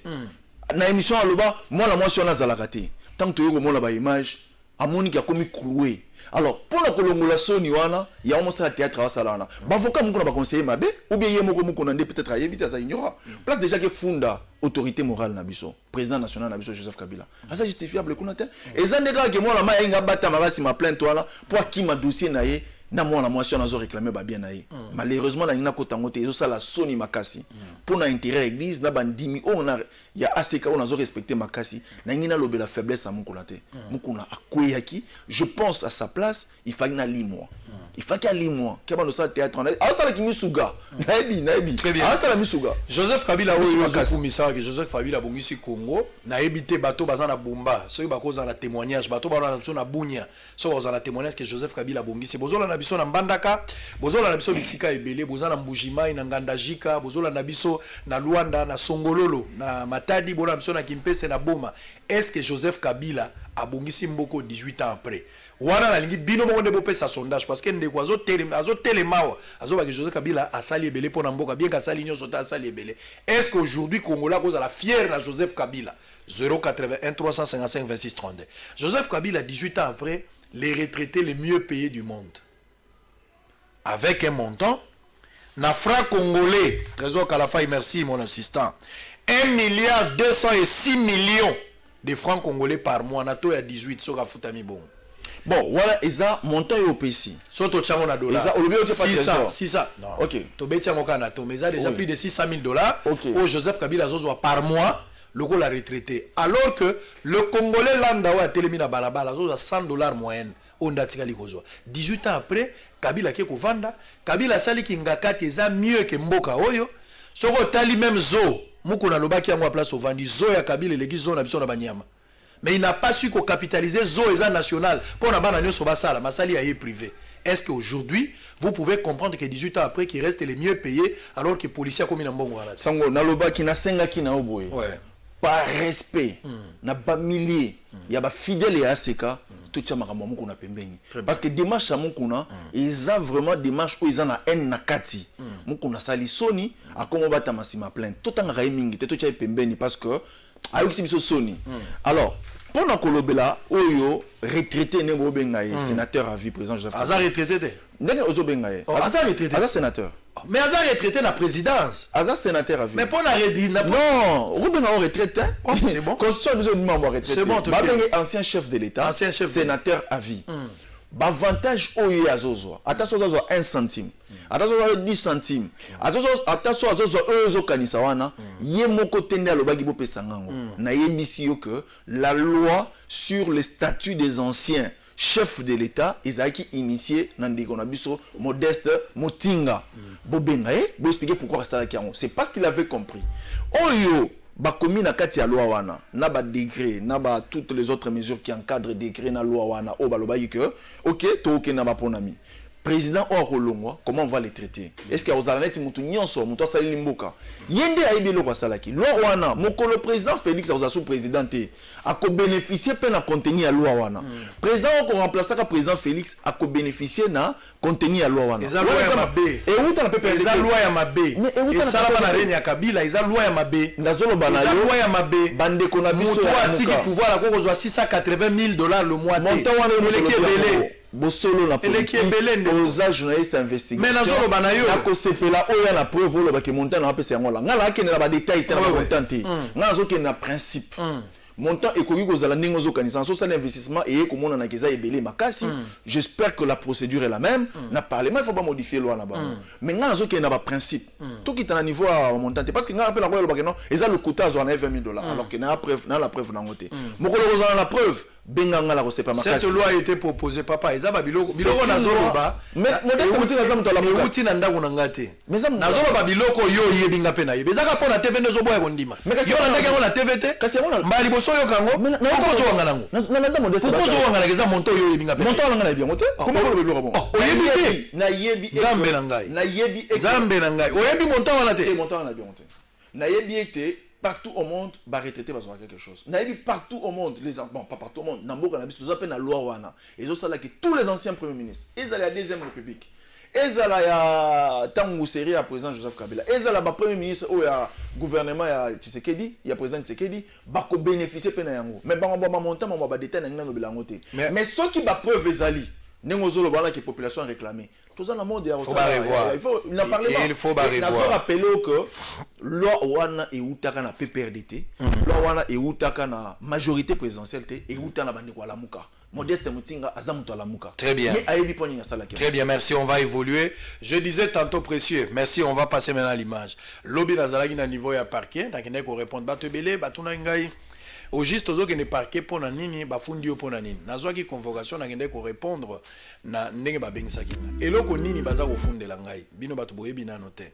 Na émission aloba moi la motion na zalakate. Tant que yo komona ba image amoni ki akomi cloué. Alors, pour la colongolation, il y a un théâtre à Salana. Bavoka mukuna ba conseiller mabe ou bien yemo ko mukuna ndé peut-être éviter ça ignora. Place déjà que funda autorité morale na biso, président national na biso Joseph Kabila. Ça justifiable kunate. Et ça ndeka que moi la ma inga bata mabasi ma plainte toi là pour qui ma dossier na ye na moi la motion na zo réclamer ba bien na ye. Malheureusement la nina kotango te zo sala soni makasi. Pour na intérêt église na bandimi on a il y a assez qu'on a respecté makasi na ngina lobe la faiblesse à mukuna te. Mukuna akoyaki, je pense à sa place, il fallait na limoa. Il faut qu'il y ait limoa. Qu'il y ait un théâtre. Ah ça la qui misuga. Naibi. Très bien. Ah ça la misuga. Joseph Kabila oyo azokumisa que Joseph Kabila bongisi Congo na ebité bateau bazana bomba. Soki bakoza na témoignage bateau bazana biso na bunya. Soki bazana témoignage que Joseph Kabila bongisi bozola na biso na Mbandaka, bozola na biso bisika ebele, bozana Mbujimai na Ngandajika, bozola na biso na Luanda na Songololo, na Matadi, bozola na biso na Kimpese na Boma. Est-ce que Joseph Kabila a bongisi Mboko 18 ans après? Wana na lingi bino mo ndebo pesa sondage parce que ndeko azo telemawa azo ba que Joseph Kabila a sali ebele pona mboka bien ka sali nyoso ta sali ebele. Est-ce qu'aujourd'hui Congolais cause à la fière na Joseph Kabila 081 355 26 32. Joseph Kabila 18 ans après les retraités les mieux payés du monde. Avec un montant na franc congolais, Trésor Kalafay, merci mon assistant. 1,206 milliard de francs congolais par mois na to ya 18 soka futami bon. Bon, voilà, Eza montant au PC. Soto tchango na dollar. Eza, 600. Non. Ok. To beti yango kana to, mais ça déjà plus de 600 000 $. Ok. Au Joseph Kabila zozo par mois, le gros la retraité. Alors que le Congolais landa wa telemina balabala zozo $100 moyenne. On datika likozwa. 18 ans après, Kabila ke kovanda, Kabila sali ki ngakati eza mieux que mboka oyo. Soko tali même zo, mukuna lobaki yango place au vandi zo ya Kabila eleki zo na biso na banyama. Mais il n'a pas su qu'on capitaliser zo eza national pour na bana nyoso basala, masali ya privé. Est-ce qu'aujourd'hui, vous pouvez comprendre que 18 ans après, qu'ils restent les mieux payés alors que les policiers ont commis un bon voilà. Sango, nalobaki na senga ki na oboye. Ouais. Par respect, na ba milliers, ya ba fidèle ya ACK, tout ça makambo moko na pembeni. Parce que démarche à mokuna, ils ont vraiment démarche où ils ont na haine na kati. Mokuna sali soni, a comment bata masima plainte. Tout en raiming, tout ça pembeni parce que avec ce soni. Alors, pour na kolobela oyo retraité ne bengaye sénateur à vie président Joseph. Azar retraité. Ndenge ozo bengaye. Azar retraité. Azar sénateur. Mais Azar retraité la présidence. Azar sénateur à vie. Mais pour la redire non, Ruben a retraité. C'est bon. Constitution besoin de membre retraité. C'est bon. Ancien chef de l'État. Ancien chef. Sénateur à vie. Avantage oyo azozo. Attention azozo 1 centime. Attention azozo 10 centimes. Attention azozo ozo kanisa wana. Ye moko tende alobaki bo pesangango. Na yebisi yo que la loi sur le statut des anciens chefs de l'État ezaki initié nandiko na biso Modeste Motinga. Bobenga bo expliquer pourquoi ça là c'est parce qu'il avait compris. Oyo ba commis na kati ya loi wana na ba décret na ba toutes les autres mesures qui encadrent décret na loi wana o ba lobaki que OK to OK na ba ponami président o kolongwa comment on va les traiter est-ce que ozala neti mutu nyonso mutu asali limboka yende aibi loko salaki loi wana mokolo président Félix oza sous présidenté a ko bénéficier pe na contenu ya loi wana président o ko remplacer ka président Félix a ko bénéficier na contenu ya loi wana eza loi ya mabe et uta na pepe eza loi ya mabe et ça la na reni ya Kabila eza loi ya mabe ndazolo bana yo loi ya mabe bande ko na biso ya tiki pouvoir la ko kozwa $680,000 le mois montant wana eleki ebele bosolo la politique aux journalistes investigation mais nazolo bana yo na ko sepela oya na preuve lo ba ke montant na pesa yango la ngala ke na ba détail te na montant te ngala zo ke na principe montant ekoki kozala ndenge ozokanisa so ça l'investissement et komona na keza ebele makasi j'espère que la procédure est la même na parlement il faut pas modifier loi na ba mais ngala zo ke na ba principe tout qui est na niveau à montant parce que ngala pe na ko lo ba ke non eza le quota zo na $20,000 alors que na la preuve na ngote mokolo kozala la preuve benganga la kosepa makasi cette loi a été proposée papa eza ba biloko na zoloba mais modeste na zamu to la muti na ndako na ngate na zoloba biloko yo yebinga pe na ye bezaka pona TV ne zo boya kondima yo na ndenge na TV te kasi ona mbali boso yo kango na ko zo wanga nango na nda modeste ko zo wanga na keza monto yo yebinga pe monto na bien mote comment ko biloko bon oyebi te na yebi zambe na ngai na yebi zambe na ngai oyebi monto wana te monto na bien mote na yebi ete partout au monde va retraiter parce quelque chose na yebi partout au monde les bon pas partout au monde na mboka na biso za pe na loi wana ezo sala que tous les anciens premiers ministres ezala ya deuxième république ezala ya tangu série ya président Joseph Kabila ezala ba premier ministre o ya gouvernement ya Tshisekedi ya président Tshisekedi ba ko bénéficier pe na yango mais ba montant ba détail na ngina no bilango te mais ceux qui ba preuve ezali nengozolo bana que population réclamé tout ça dans le monde il faut revoir il faut il faut rappeler que loi wana e utaka na PPRDT loi wana e utaka na majorité présidentielle et utaka na bande kwa lamuka Modeste Motinga azamuto lamuka très bien mais ayebi poni na sala très bien merci on va évoluer je disais tantôt précieux merci on va passer maintenant à l'image lobby nazalaki na niveau ya parquet nakende ko répondre batebele batuna ngai au juste aux autres qui ne parquet pour nini bafundi yo pour nini nazwaki convocation nakende ko répondre na ndenge ba bengisaki na eloko nini baza ko fundela ngai bino batu boyebi na noter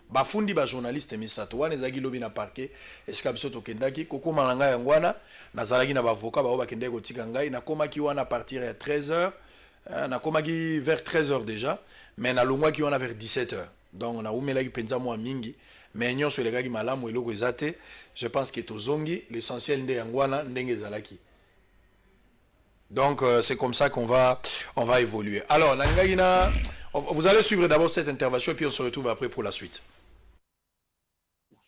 bafundi ba journaliste misato wana ezaki lobi na parquet esika biso tokendaki kokoma na ngai yangwana nazalaki na ba avocat ba bakende ko tika ngai na komaki wana à partir de 13h na komaki vers 13h déjà mais na longwaki wana vers 17h donc na umelaki penza moi mingi mais nyonso elekaki malamu eloko ezate je pense que tozongi l'essentiel nde yangwana ndenge ezalaki donc c'est comme ça qu'on va évoluer alors na vous allez suivre d'abord cette intervention et puis on se retrouve après pour la suite.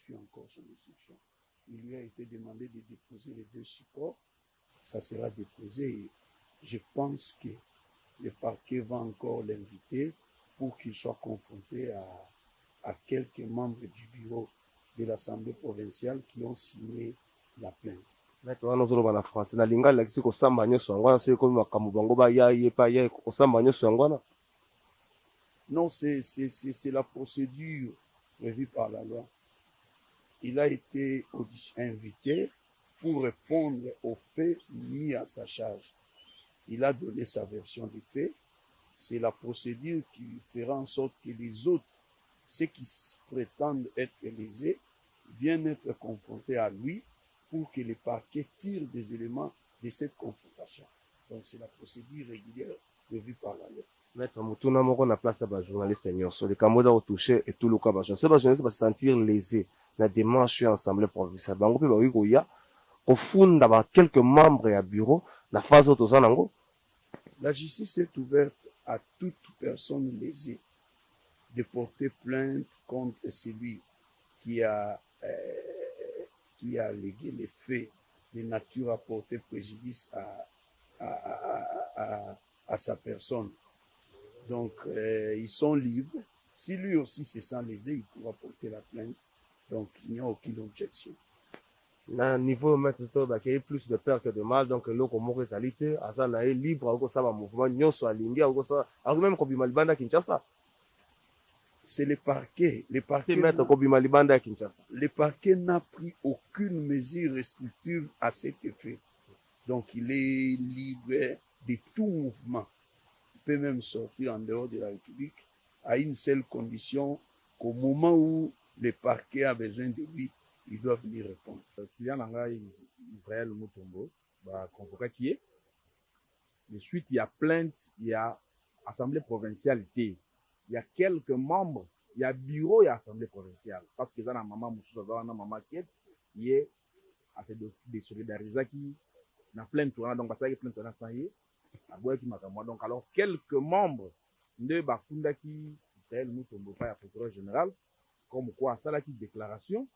Encore son instruction. Il lui a été demandé de déposer les deux supports. Ça sera déposé et je pense que le parquet va encore l'inviter pour qu'il soit confronté à quelques membres du bureau de l'Assemblée provinciale qui ont signé la plainte. Maintenant, nous allons en France. Na linga la kisi ko samba nyoso ngwana c'est comme makambo bango ba ya yepa ya ko samba nyoso ngwana. Non, c'est la procédure prévue par la loi. Il a été invité pour répondre aux faits mis à sa charge. Il a donné sa version des faits. C'est la procédure qui fera en sorte que les autres ceux qui prétendent être lésés viennent être confrontés à lui pour que le parquet tire des éléments de cette confrontation. Donc c'est la procédure régulière prévue par la loi. Maître Mutuna moko na place ya journaliste nyonso le kamoda otouché et tout le cas journaliste ba journaliste ba se sentir lésés na démarche ya assemblée provinciale bango pe ba wi koya kofunda ba quelques membres ya bureau na phase otozanango. La justice est ouverte à toute personne lésée de porter plainte contre celui qui a légué les faits de nature à porter préjudice à sa personne. Donc, ils sont libres. Si lui aussi se sent lésé, il pourra porter la plainte. Donc, il n'y a aucune objection. Na niveau maître to ba qu'il y ait plus de peur que de mal, donc loko moko ezalité azana est libre ako ça mouvement nyonso alingi ako ça ako même kobima libanda Kinshasa. C'est le parquet. Le parquet maître kobima libanda Kinshasa. Le parquet n'a pris aucune mesure restrictive à cet effet. Donc, il est libre de tout mouvement. Il peut même sortir en dehors de la République à une seule condition, qu'au moment où le parquet a besoin de lui, il doit venir répondre. Client nanga Israël Mutombo, convoqué qui est. De suite, il y a plainte, il y a assemblée provinciale. Il y a quelques membres, il y a bureau, il y a assemblée provinciale. Parce que ça, la maman Moussou, la maman qui est à se désolidariser qui na plainte, donc ça y est plainte sans y donc alors quelques membres de Bafunda qui Israël Mutombo pas procureur général comme quoi ça là qui déclaration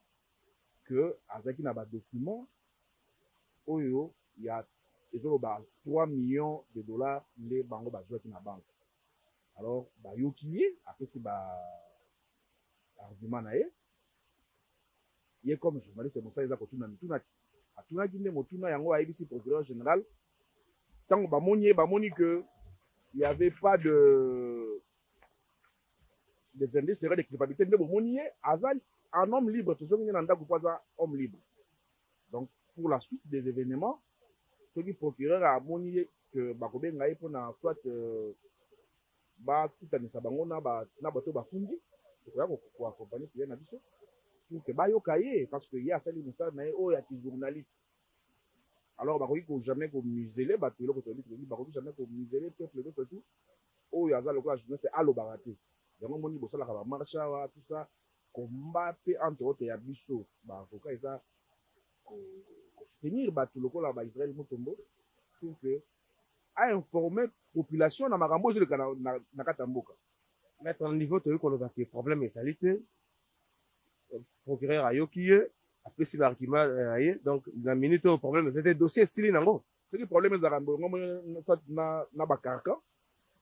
que avec un document oyo il y a 3 millions de dollars les bango ba jouer na banque. Alors ba yokiye après c'est argument na ye comme journaliste c'est bon ça ils a continué mitunati atuna kinde motuna yango ABC procureur général tant ba moni que il y avait pas des indices de culpabilité de moni azal un homme libre, tout ce qui est un homme libre. Donc, pour la suite des événements, ce qui procureur a monié que Bakobe Ngaï pour soit tout un sabangona, bateau bafundi, pour accompagner Pierre Nabiso, pour que Bayo Kaye, parce qu'il y a celle qui il y a des journalistes. Alors, Bakobi, qu'on jamais qu'on muselé, Bakobi, jamais qu'on muselé, peuple de tout, oh, il y a le courage, c'est Allo Baraté. Il y a un monde qui a marché, tout ça. Combat entre autres ya biso ba avocat eza soutenir bato lokola ba Israël Mutombo pour que a informer population na makambo zo na katamboka. Mettre en niveau to ko le problème salité procureur ayokiye après si l'argument donc la minute au problème c'était dossier style nango ce qui problème za rambo soit na ba carcan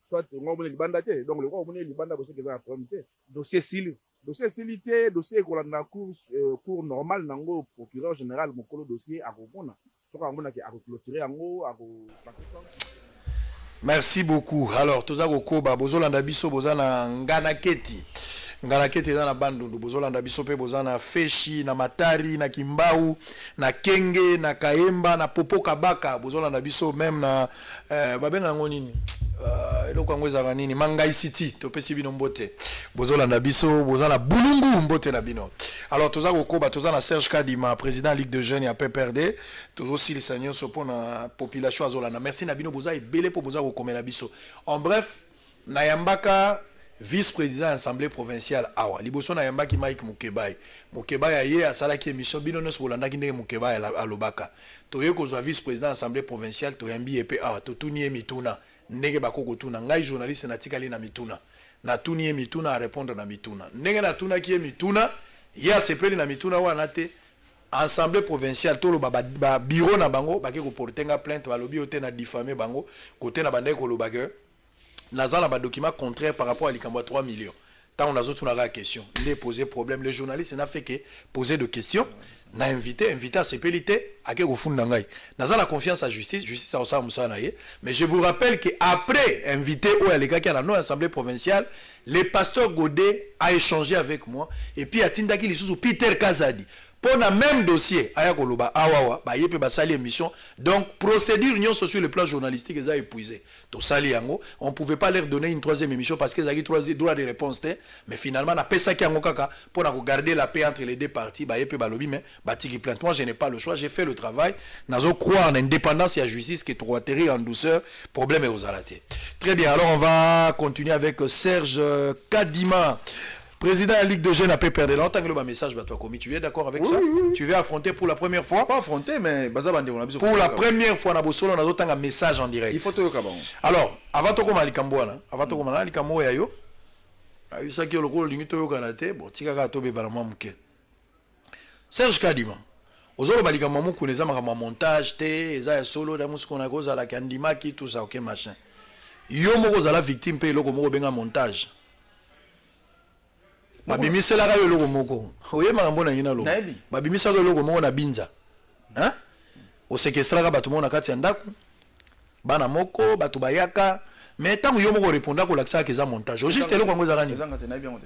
soit ngombo libanda te donc le ko moni libanda bo ce que za problème te dossier style dossier silité dossier ko la cour normal nango procureur général mokolo dossier a kopona soka ngona ki a clôturer yango a ko. Merci beaucoup. Alors toza kokoba bozolanda biso bozana ngana keti eza na bandundu bozolanda biso pe bozana feshi na matari na kimbau na kenge na kaemba na popo kabaka bozolanda biso même na babenga ngonini eloko yango ezaka nini Mangai City topesi bino mbote bozolanda biso bozana bulungu mbote na bino. Alors toza kokoba toza na Serge Kadima président Ligue de Jeunes ya PPRD tozosilisa nyonso mpona population azolanda. Merci na bino boza ebele po boza kokomela biso. En bref na yambaka vice-président de l'Assemblée provinciale awa liboso na yambaki Mike Mukebai aye asalaki émission bino nyonso bolandaki ndenge Mukebai alobaka toye kozwa vice-président de l'Assemblée provinciale toyambi epe awa totuni ye mituna ndenge bakoko tuna ngai journaliste natikali na mituna natuni ye mituna a répondre na mituna ndenge natuna ki ye mituna ya sepeli na mituna wana te Assemblée provinciale tolo ba bureau na bango bake ko portenga plainte balobi ote na diffamer bango côté na bande ko lobaka Nazala ba document contraire par rapport à l'Ikambo 3 millions. Tant on a autres la question, il est posé problème. Le journaliste n'a fait que poser de questions. N'a invité à ses pélités à que vous fundangai. Nazala confiance à justice a aussi musanaye. Mais je vous rappelle que après invité ou les gars qui a la non-assemblée provinciale, le pasteur Godet a échangé avec moi et puis a tindaki les sous Peter Kazadi. pour le même dossier aya koloba awawa ba yepe ba sali émission donc procédure union sur le plan journalistique ils a épuisé to sali yango on pouvait pas leur donner une troisième émission parce qu'ils avaient trois droits de réponse mais finalement na pesa ki yango kaka pour na garder la paix entre les deux parties ba yepe ba lobby mais ba tiki plainte moi je n'ai pas le choix j'ai fait le travail nazo croire en indépendance et à justice qui trop atterrir en douceur problème est aux alatés. Très bien, alors on va continuer avec Serge Kadima. Président de la Ligue de Jeunes a pu perdre longtemps que le message va toi commis. Tu es d'accord avec ça? Oui. Tu veux affronter pour la première fois? Pas affronter, mais pour la première fois, on a un message en direct. Il faut te dire. Alors, avant de commencer avant de commencer, ça qui est le rôle limite au Canada, bon, tu as tombé par la mamouke. Serge Kadima. Ozolo balika mamu kuneza makama montage te, eza solo da musko na goza la kandima ki tout ça, ok machin. Yo moko za la victime pe loko moko benga montage. Babimisa la yo loko moko. Oye makambo na yina loko. Babimisa ko loko moko na binza. Hein? O séquestra ka batu mona kati ya ndaku. Bana moko, batu bayaka. Mais tant que yo moko répondra ko laksa ke za montage. O juste loko ngoza kani.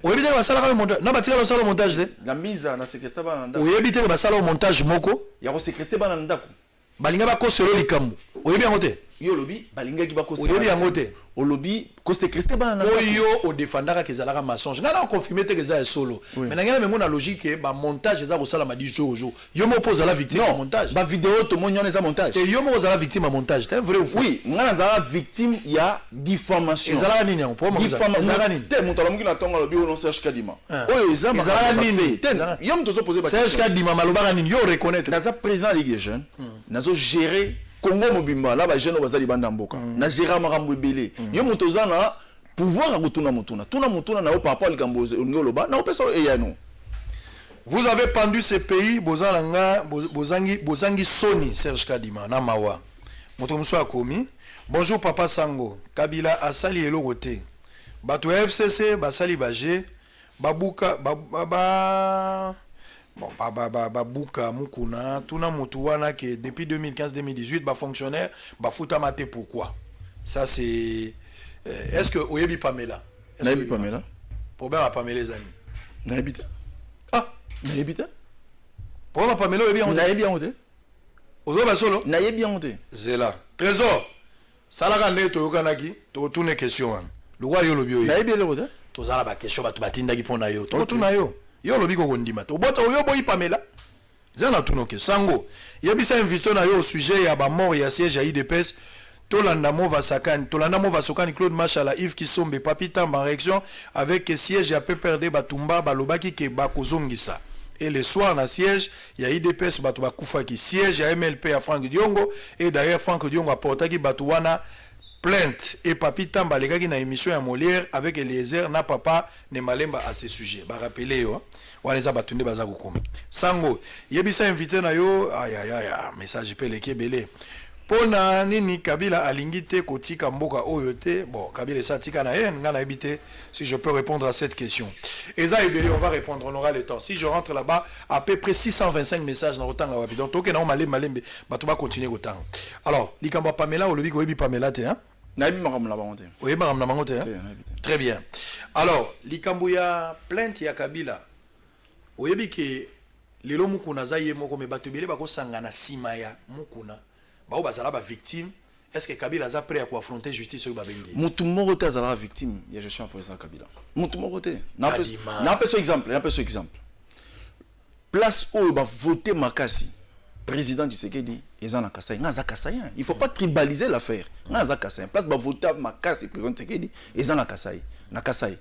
Oye bité ba sala ka montage. Na batika lo sala montage de. La mise na séquestra bana ndaku. Oye bité ba sala montage moko. Ya ko séquestra bana ndaku. Balinga ba ko solo likambo. Oye bien ngote. Yo lobi balinga ki ba ko solo. Oye bien ngote. Au lobby, ko séquestré bana ndaku. Oyo o défendaka ke zalaka mensonge. Ngana confirmer te ke za solo. Mais ngana même na logique ba montage za ko sala ma di jour au jour. Yo mo pose la victime à montage. Ba vidéo to mo nyone za montage. Et yo mo za la victime à montage. C'est vrai ou faux? Oui, ngana za la victime il y a diffamation. Ezala nini en problème? Ezala nini? Te mutala mungi na tonga lobi ono Serge Kadima. Oyo ezala nini? Yo mto zo poser ba Serge Kadima malobaka nini? Yo reconnaître. Naza président de la Ligue des Jeunes. Nazo gérer Congo mobimba là ba jeune bazali banda mboka. Na gérer makambo ebele. Yo mto za na pouvoir à Mutuna na par rapport à Ngoloba na opeso eyano. Vous avez pendu ce pays bozalanga bozangi Sony Serge Kadima na mawa. Moto muso akomi. Bonjour papa Sango. Kabila asali elogote. Bato FCC basali baje babuka babuka mukuna tuna mutu wana que depuis 2015-2018 ba fonctionnaire ba futa mate pourquoi? Ça c'est est-ce que Oyebi Pamela? Nayebi Pamela? Problème à Pamela les amis. Nayebi. Ah, nayebi. Problème à Pamela Oyebi on nayebi on te. Ozo solo? Nayebi on te. Zela. Trésor. Salaka ne to yokanaki, to tourner question wana. Le roi yo lobi oyo. Nayebi le rote. To zala ba question batu batinda ki pona yo. To tuna yo. Yo lobi ko kondima. To bota oyo boyi Pamela. Zana tunoke sango. Yebisa invité na yo au sujet ya ba mort ya siège ya IDPS. Tolanda Mova Sokani, Claude Machala, Yves Kisombe, Papi Tamba en réaction avec siège à PPRD Batumba, Balobaki ke Bakozongisa. Et le soir, dans siège, il y a IDPS Batouba Koufa qui siège à MLP à Franck Diongo. Et d'ailleurs, Franck Diongo a porté qui Batouana plainte. Et Papi Tamba, les gars qui na émission à Molière avec Eliezer, n'a papa, ne malemba à ce sujet. Bah, rappelez, yo. Waneza Batunde Bazakou Komi. Sango, Yebisa invité na yo, aïe, message pe leke belé. Pona nini Kabila alingite kotika mboka oyote. Bon, Kabila est satika na yen, ngana habité. Si je peux répondre à cette question. Eza Ebele, on va répondre, on aura le temps. Si je rentre là-bas, à peu près 625 messages dans autant là-bas. Donc, ok, non, malembe, batuba continuer autant. Alors, Likamba Pamela, ou le bigo Ebi Pamela, te, hein? Naïbi Maram la baronte. Oui, Maram la baronte, hein? Très bien. Alors, Likambo ya plainte ya Kabila. Oyebi ke lelo mukuna za ye moko me batubele bako sangana sima ya mukuna. Ba bazala ba victime. Est-ce que Kabila a prêt à affronter justice sur Babengé? Mutumoro te azala victime, ya je suis un président Kabila. Mutumoro te. Na peu ce exemple. Place où ba voter Makasi. Président Tshisekedi ezana Kasai. Ngaza Kasai. Il faut pas tribaliser l'affaire. Ngaza Kasai. Place ba voter Makasi président Tshisekedi ezana Kasai. Na Kasai.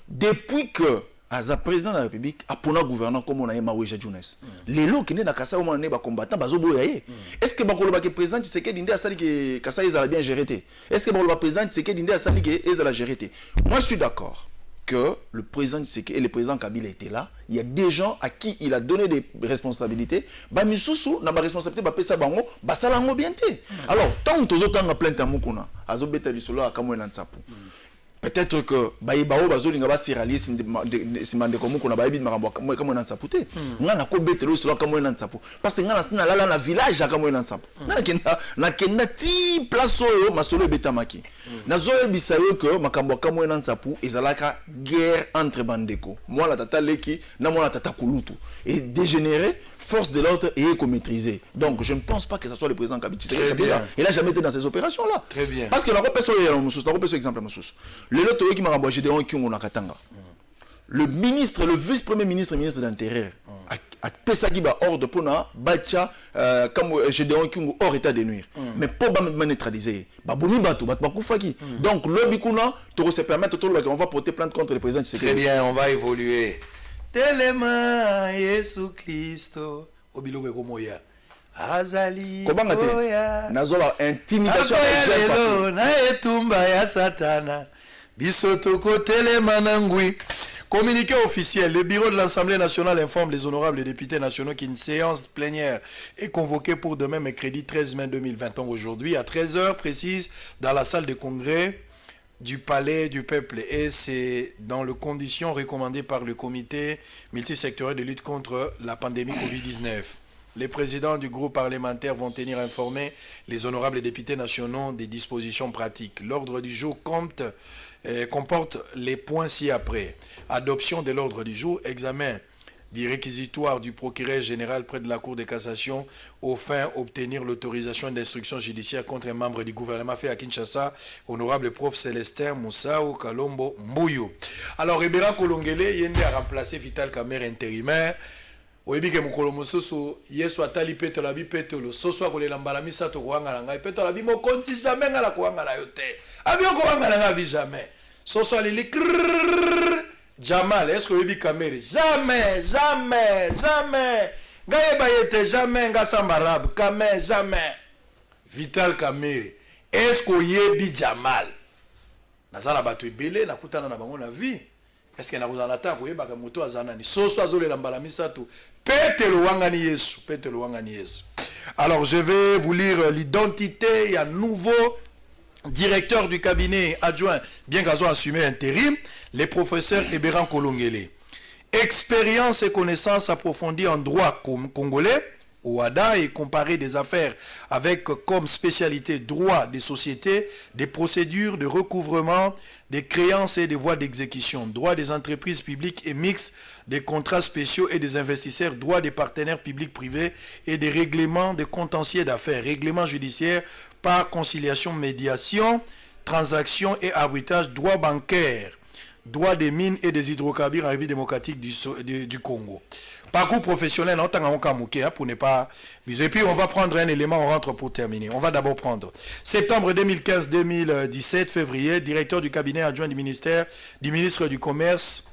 Depuis que Aza président de la République a pour gouvernant comme on a Maouéja Jounes. Les lots qui n'est pas Kassa ou n'est pas combattant, est-ce que le président Tshisekedi Ndé a sali que Kassa a bien géré? Est-ce que le président Tshisekedi Ndé a sali que a géré? Moi je suis d'accord que le président Tshisekedi et le président Kabila étaient là. Il y a des gens à qui il a donné des responsabilités. Bah misusu na ba responsabilité ba pesa bango ba salango bien té. Alors tant que tu as plainte à Mukuna, azo beta lisolo a kamwe na tsapu. peut-être que baïbao bazolinga ba sirali simande comme qu'on a baïbi makambo comme on a sapouté ngana ko betelo solo comme on a sapou parce que ngana sina la na village comme on a sapou na kenda ti place oyo masolo betamaki nazo ebisa yo que makambo comme on a sapou ezalaka guerre entre bandeko moi la tata leki na moi la tata kulutu et dégénéré force de l'ordre et éco-maîtrisé. Donc, je ne pense pas que ce soit le président Kabila. Il n'a jamais été dans ces opérations-là. Très bien. Parce que la personne exemple le loto qui m'a remboursé de Katanga. Le ministre, le vice-premier ministre, ministre de l'Intérieur, a pesaki ba ordre pour na bacha comme Gédéon Kyungu hors état de nuire. Mais pour ba neutraliser, ba bomi bato, ba kufaki. Donc, lobby kuna to se permettre tout le on va porter plainte contre le président Tshisekedi. Très bien, on va évoluer. Telema Yesu Christo Obiloko Komoya Azali Koya Nazola intimidation na etumba ya satana Bisotoko Telema Nangui. Communiqué officiel, le bureau de l'Assemblée nationale informe les honorables députés nationaux qu'une séance plénière est convoquée pour demain mercredi 13 mai 2020 aujourd'hui à 13h précise dans la salle de congrès du Palais du Peuple, et c'est dans les conditions recommandées par le comité multisectoriel de lutte contre la pandémie Covid-19. Les présidents du groupe parlementaire vont tenir informer les honorables députés nationaux des dispositions pratiques. L'ordre du jour comporte les points ci-après. Adoption de l'ordre du jour, examen du réquisitoire du procureur général près de la Cour de cassation au fin d'obtenir l'autorisation d'instruction judiciaire contre un membre du gouvernement fait à Kinshasa, honorable prof Célestin Moussao Kalombo Mbouyo. Alors, Ebera Kolongele, Yende a remplacé Vital Kamer intérimaire. Oebike mukolo mosusu Yesu atali petolo abi petolo soso akolela mbala misato kuangala ngai petolo abi mokonzi jamais ngala kuangala yote abi okuangala ngai jamais soso alili Jamal, est-ce que Oyebi Kamere? Jamais, jamais, jamais. Gaye bayete jamais nga sambarab, Kamere, jamais. Vital Kamere. Est-ce que Oyebi Jamal? Nazala batu ebele na kutana na bango na vie. Est-ce que na kuzana ta koyeba ka moto azana ni soso azolela mbala misato. Petelo wangani Yesu, petelo wangani Yesu. Alors je vais vous lire l'identité, il y a nouveau directeur du cabinet adjoint, bien qu'Azo assumé intérim, les professeurs Eberan Kolongele. Expérience et connaissances approfondies en droit congolais, OADA, et comparer des affaires avec comme spécialité droit des sociétés, des procédures de recouvrement, des créances et des voies d'exécution, droit des entreprises publiques et mixtes, des contrats spéciaux et des investisseurs, droit des partenaires publics privés et des règlements de contentieux d'affaires, règlements judiciaires par conciliation, médiation, transactions et arbitrage, droit bancaire, droit des mines et des hydrocarbures en République démocratique du Congo. Parcours professionnel, pour ne pas... Et puis on va prendre un élément, on rentre pour terminer. On va d'abord prendre septembre 2015-2017, février, directeur du cabinet adjoint du ministre du Commerce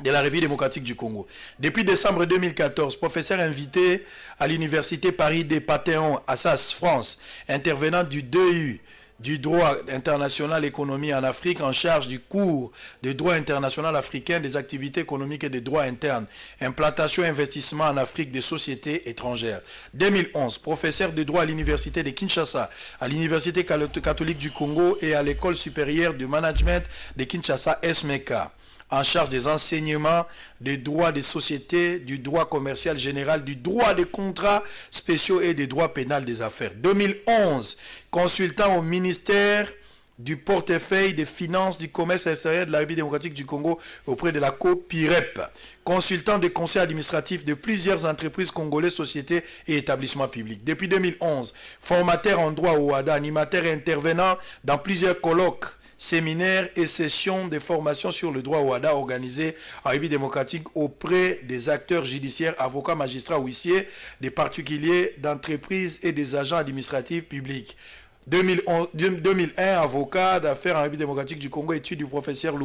de la République démocratique du Congo. Depuis décembre 2014, professeur invité à l'université Paris des Panthéons, Assas, France, intervenant du DEU, du droit international économie en Afrique, en charge du cours de droit international africain, des activités économiques et des droits internes, implantation et investissement en Afrique des sociétés étrangères. 2011, professeur de droit à l'université de Kinshasa, à l'université catholique du Congo et à l'école supérieure de management de Kinshasa, SMECA, en charge des enseignements des droits des sociétés, du droit commercial général, du droit des contrats spéciaux et des droits pénals des affaires. 2011, consultant au ministère du portefeuille des finances, du commerce extérieur de la République démocratique du Congo auprès de la COPIREP. Consultant des conseils administratifs de plusieurs entreprises congolaises, sociétés et établissements publics. Depuis 2011, formateur en droit au OADA, animateur et intervenant dans plusieurs colloques, séminaires et sessions de formation sur le droit au OADA organisés en République démocratique auprès des acteurs judiciaires, avocats, magistrats, huissiers, des particuliers, d'entreprises et des agents administratifs publics. 2001, avocat d'affaires en République démocratique du Congo, études du professeur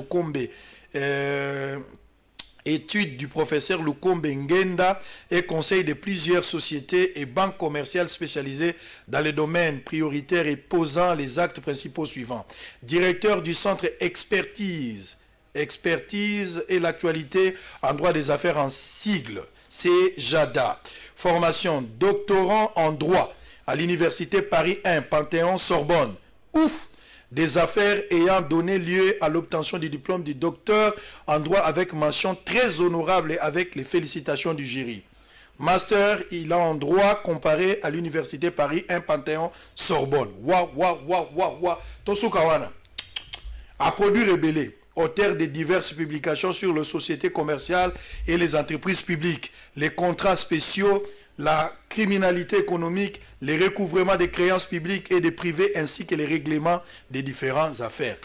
Lukombe Ngenda et conseil de plusieurs sociétés et banques commerciales spécialisées dans les domaines prioritaires et posant les actes principaux suivants. Directeur du centre expertise et l'actualité en droit des affaires en sigle, c'est JADA. Formation doctorant en droit à l'université Paris 1, Panthéon, Sorbonne. Ouf! des affaires ayant donné lieu à l'obtention du diplôme du docteur en droit avec mention très honorable et avec les félicitations du jury. Master, il a en droit comparé à l'université Paris 1 Panthéon Sorbonne. Tosukawana. A produit rebellé, auteur de diverses publications sur les sociétés commerciales et les entreprises publiques, les contrats spéciaux, la criminalité économique, les recouvrements des créances publiques et des privés, ainsi que les règlements des différentes affaires.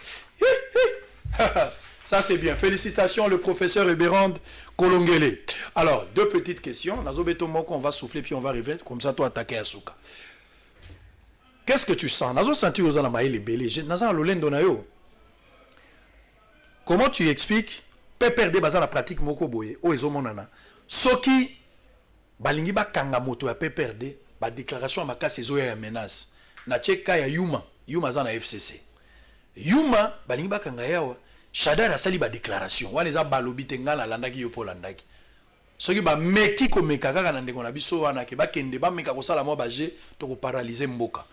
Ça c'est bien. Félicitations le professeur Eberand Kolongele. Alors, deux petites questions. On va souffler puis on va arriver. Comme ça, toi attaquer à Souka. Qu'est-ce que tu sens? Nazo senti aux anamaï les belés. Nazo alolen donayo. Comment tu expliques PPRD baza la pratique moko boye o ezomonana. Soki balingi ba kanga moto ya PPRD ba déclaration makasi ezo ya menace. Na cheka ya Yuma za na FCC. Yuma balingi ba kanga yawa. Shadar asali ba déclaration. Wana eza balobi tengala landaki yo po landaki. Soki ba meki ko meka kaka na ndeko na biso wana ke ba kende ba meka ko sala mo baje to ko paralyser mboka.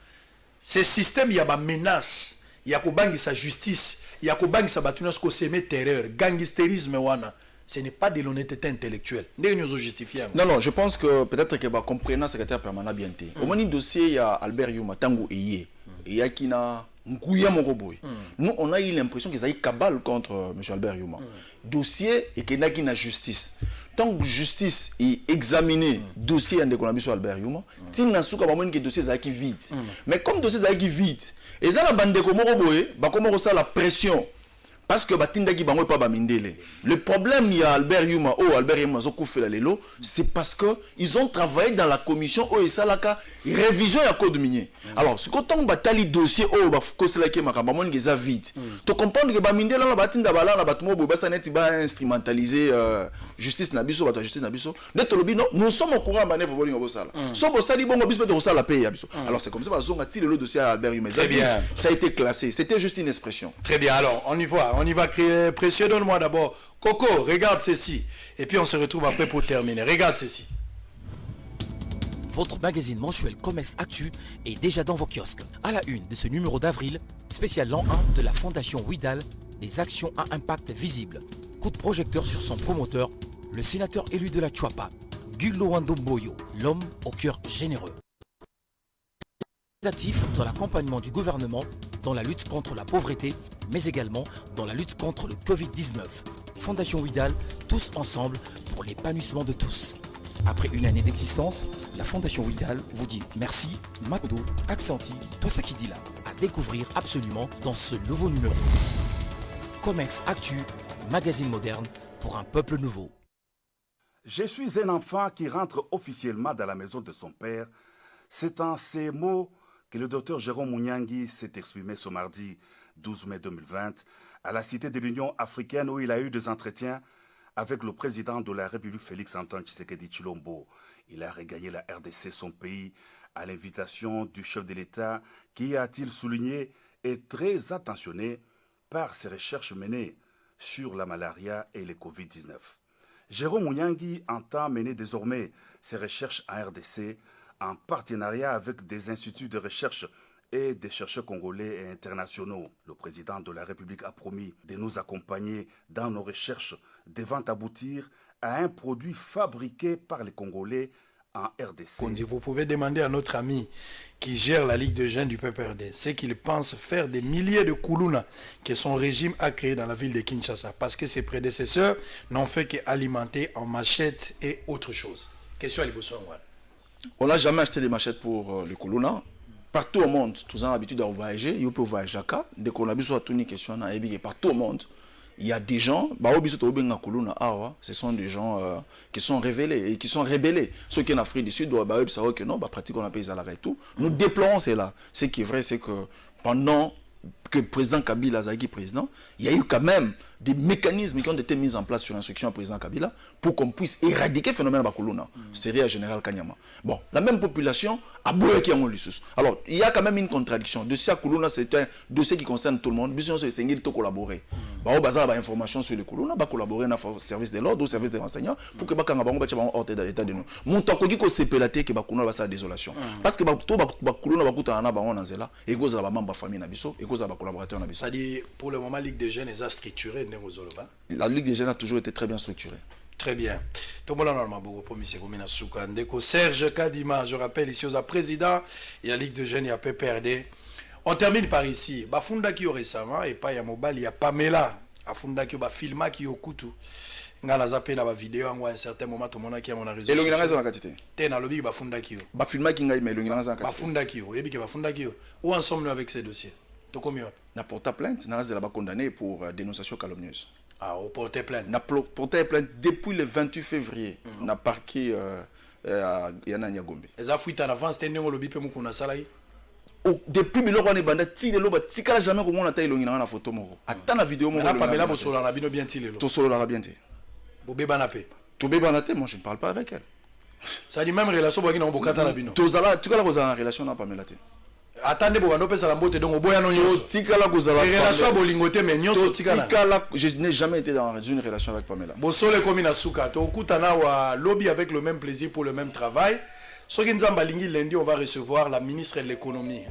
Ce système ya ba menace ya ko bangisa justice, ya ko bangisa batuna ko semer terreur, gangsterisme wana. Ce n'est pas de l'honnêteté intellectuelle. Non, je pense que peut-être que va comprendre secrétaire permanent bien té. Au moins dossier il y a Albert Yuma tango eye. Et y a qui na Nkouya Mogoboy. Nous on a eu l'impression qu'ils avaient cabale contre M. Albert Yuma. Dossier et qu'il n'a qu'une justice. Tant que justice est examiné dossier en décollabé sur Albert Yuma, il n'a pas que dossier est vide. Mais comme dossier est vide, et ça la bande de Mogoboy, bah comment ça la pression. Parce que le problème, il y a Albert Yuma, c'est parce qu'ils ont travaillé dans la commission et ça la révision du code minier. Alors, ce qu'on a le dossier, c'est vide. Tu comprends que Baminde là, instrumentaliser justice nabiso, justice nabiso. Nous sommes au courant de manœuvre pour ça. Alors, c'est comme ça que le dossier à Albert Yuma. Ça a été classé. C'était juste une expression. Très bien. Alors, on y va. On y va créer. Précieux, donne-moi d'abord. Coco, regarde ceci. Et puis on se retrouve après pour terminer. Regarde ceci. Votre magazine mensuel Comex Actu est déjà dans vos kiosques. À la une de ce numéro d'avril, spécial l'an 1 de la Fondation Widal, des actions à impact visible. Coup de projecteur sur son promoteur, le sénateur élu de la Chuapa, Gullo Wandomboyo, l'homme au cœur généreux. Actif dans l'accompagnement du gouvernement dans la lutte contre la pauvreté, mais également dans la lutte contre le Covid-19. Fondation Widal, tous ensemble pour l'épanouissement de tous. Après une année d'existence, la Fondation Widal vous dit merci, Makodo, Accenti, Tosakidila, à découvrir absolument dans ce nouveau numéro. Comex Actu, magazine moderne pour un peuple nouveau. Je suis un enfant qui rentre officiellement dans la maison de son père. C'est en ces mots que le docteur Jérôme Mouniangui s'est exprimé ce mardi 12 mai 2020 à la Cité de l'Union africaine où il a eu des entretiens avec le président de la République Félix-Antoine Tshisekedi Tshilombo. Il a regagné la RDC, son pays, à l'invitation du chef de l'État qui, a-t-il souligné, est très attentionné par ses recherches menées sur la malaria et le Covid-19. Jérôme Mouniangui entend mener désormais ses recherches en RDC en partenariat avec des instituts de recherche et des chercheurs congolais et internationaux. Le président de la République a promis de nous accompagner dans nos recherches devant aboutir à un produit fabriqué par les Congolais en RDC. Vous pouvez demander à notre ami qui gère la Ligue de jeunes du PPRD ce qu'il pense faire des milliers de Koulouna que son régime a créé dans la ville de Kinshasa parce que ses prédécesseurs n'ont fait qu'alimenter en machettes et autre chose. Question à l'Ibosouangouane. On n'a jamais acheté des machettes pour le Koulouna. Partout au monde, tous ont l'habitude de voyager. Il peut voyager à Jaka. Dès qu'on a besoin de question, partout au monde, il y a des gens, ce sont des gens qui sont révélés et qui sont rébellés. Ceux qui sont en Afrique du Sud doivent savoir que non, pratiquement on a payé et tout. Nous déplorons cela. Ce qui est vrai, c'est que pendant que le président Kabila a été président, il y a eu quand même des mécanismes qui ont été mis en place sur l'instruction du président Kabila pour qu'on puisse éradiquer le phénomène de Bakuluna. C'est le général Kanyama. Bon, la même population a boué qui a eu alors, il y a quand même une contradiction. Dossier à Kuluna, c'est un dossier qui concerne tout le monde. Bien sûr, c'est de collaborer. Bah bazar ba information sur les colons, ba collaborer na service de l'ordre ou service de renseignement pour que ba kanga bango ba tcha ba hors d'état de nous. Monto ko ko sepelate ke ba kuno ba sa désolation. Parce que ba to ba colons ba kuta na bango na nzela et goza ba membre famille na biso et goza ba collaborateur na biso. C'est-à-dire pour le moment Ligue des jeunes est structurée ndengozoloba. La Ligue des jeunes a toujours été très bien structurée. Très bien. Tomola normalement beaucoup pour monsieur Gomina Souka Ndeko Serge Kadima, je rappelle ici aux président, il y a Ligue de jeunes, il y a PPRD. On termine par ici. Bafunda qui récemment et pas il y a Mobile, il y a Pamela. Afunda qui ba filma qui okutu. Ngala zape na ba vidéo en un certain moment tout le monde qui a mon réseau. Et l'ongina raison la quantité. Tena lobby bafunda qui. Ba filma qui ngai mais l'ongina raison la quantité. Bafunda qui. Et puis que bafunda qui. Où en sommes-nous avec ces dossiers? To combien? Na porta plainte, na raison la condamné pour dénonciation calomnieuse. Ah, au porter plainte. Na porté plainte depuis le 28 février. Na parquet Yana Nyagombe. Les afuita en avance tending au lobby pe mukuna salai. Depuis biloko wana banda ti lelo ba tikala jamais ko mona ta ilongina na photo moko. Ata na vidéo moko. Na Pamela Bosolo na bino bien ti lelo. To solo la bien te. Bobeba na pe. To beba na te, moi je ne parle pas avec elle. Ça dit même relation boki na bokata na bino. To zala tikala ko za relation na Pamela te. Attendez pour pesa la mbote donc oboya no nyoso. Tikala ko zala relation bolingote mais nyoso tikala. Tikala je n'ai jamais été dans une relation avec Pamela. Bosole komi na suka to kutana wa lobby avec le même plaisir pour le même travail. Soki nzamba lingi lundi on va recevoir la ministre de l'économie.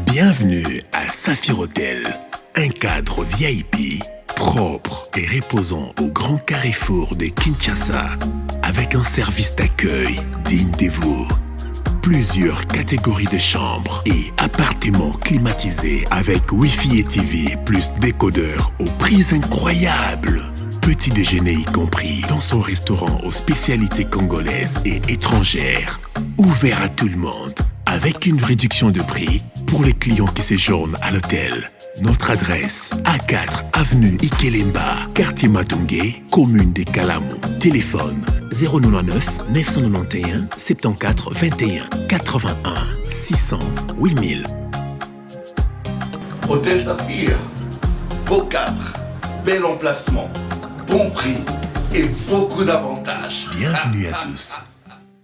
Bienvenue à Saphir Hotel, un cadre VIP, propre et reposant au grand carrefour de Kinshasa, avec un service d'accueil digne de vous. Plusieurs catégories de chambres et appartements climatisés avec Wi-Fi et TV plus décodeur aux prix incroyables. Petit déjeuner y compris dans son restaurant aux spécialités congolaises et étrangères. Ouvert à tout le monde, avec une réduction de prix pour les clients qui séjournent à l'hôtel. Notre adresse, A4, avenue Ikelemba, quartier Matungé, commune de Kalamou. Téléphone 099 991 74 21 81 600 8000. Hôtel Saphir, beau cadre, bel emplacement, bon prix et beaucoup d'avantages. Bienvenue à tous.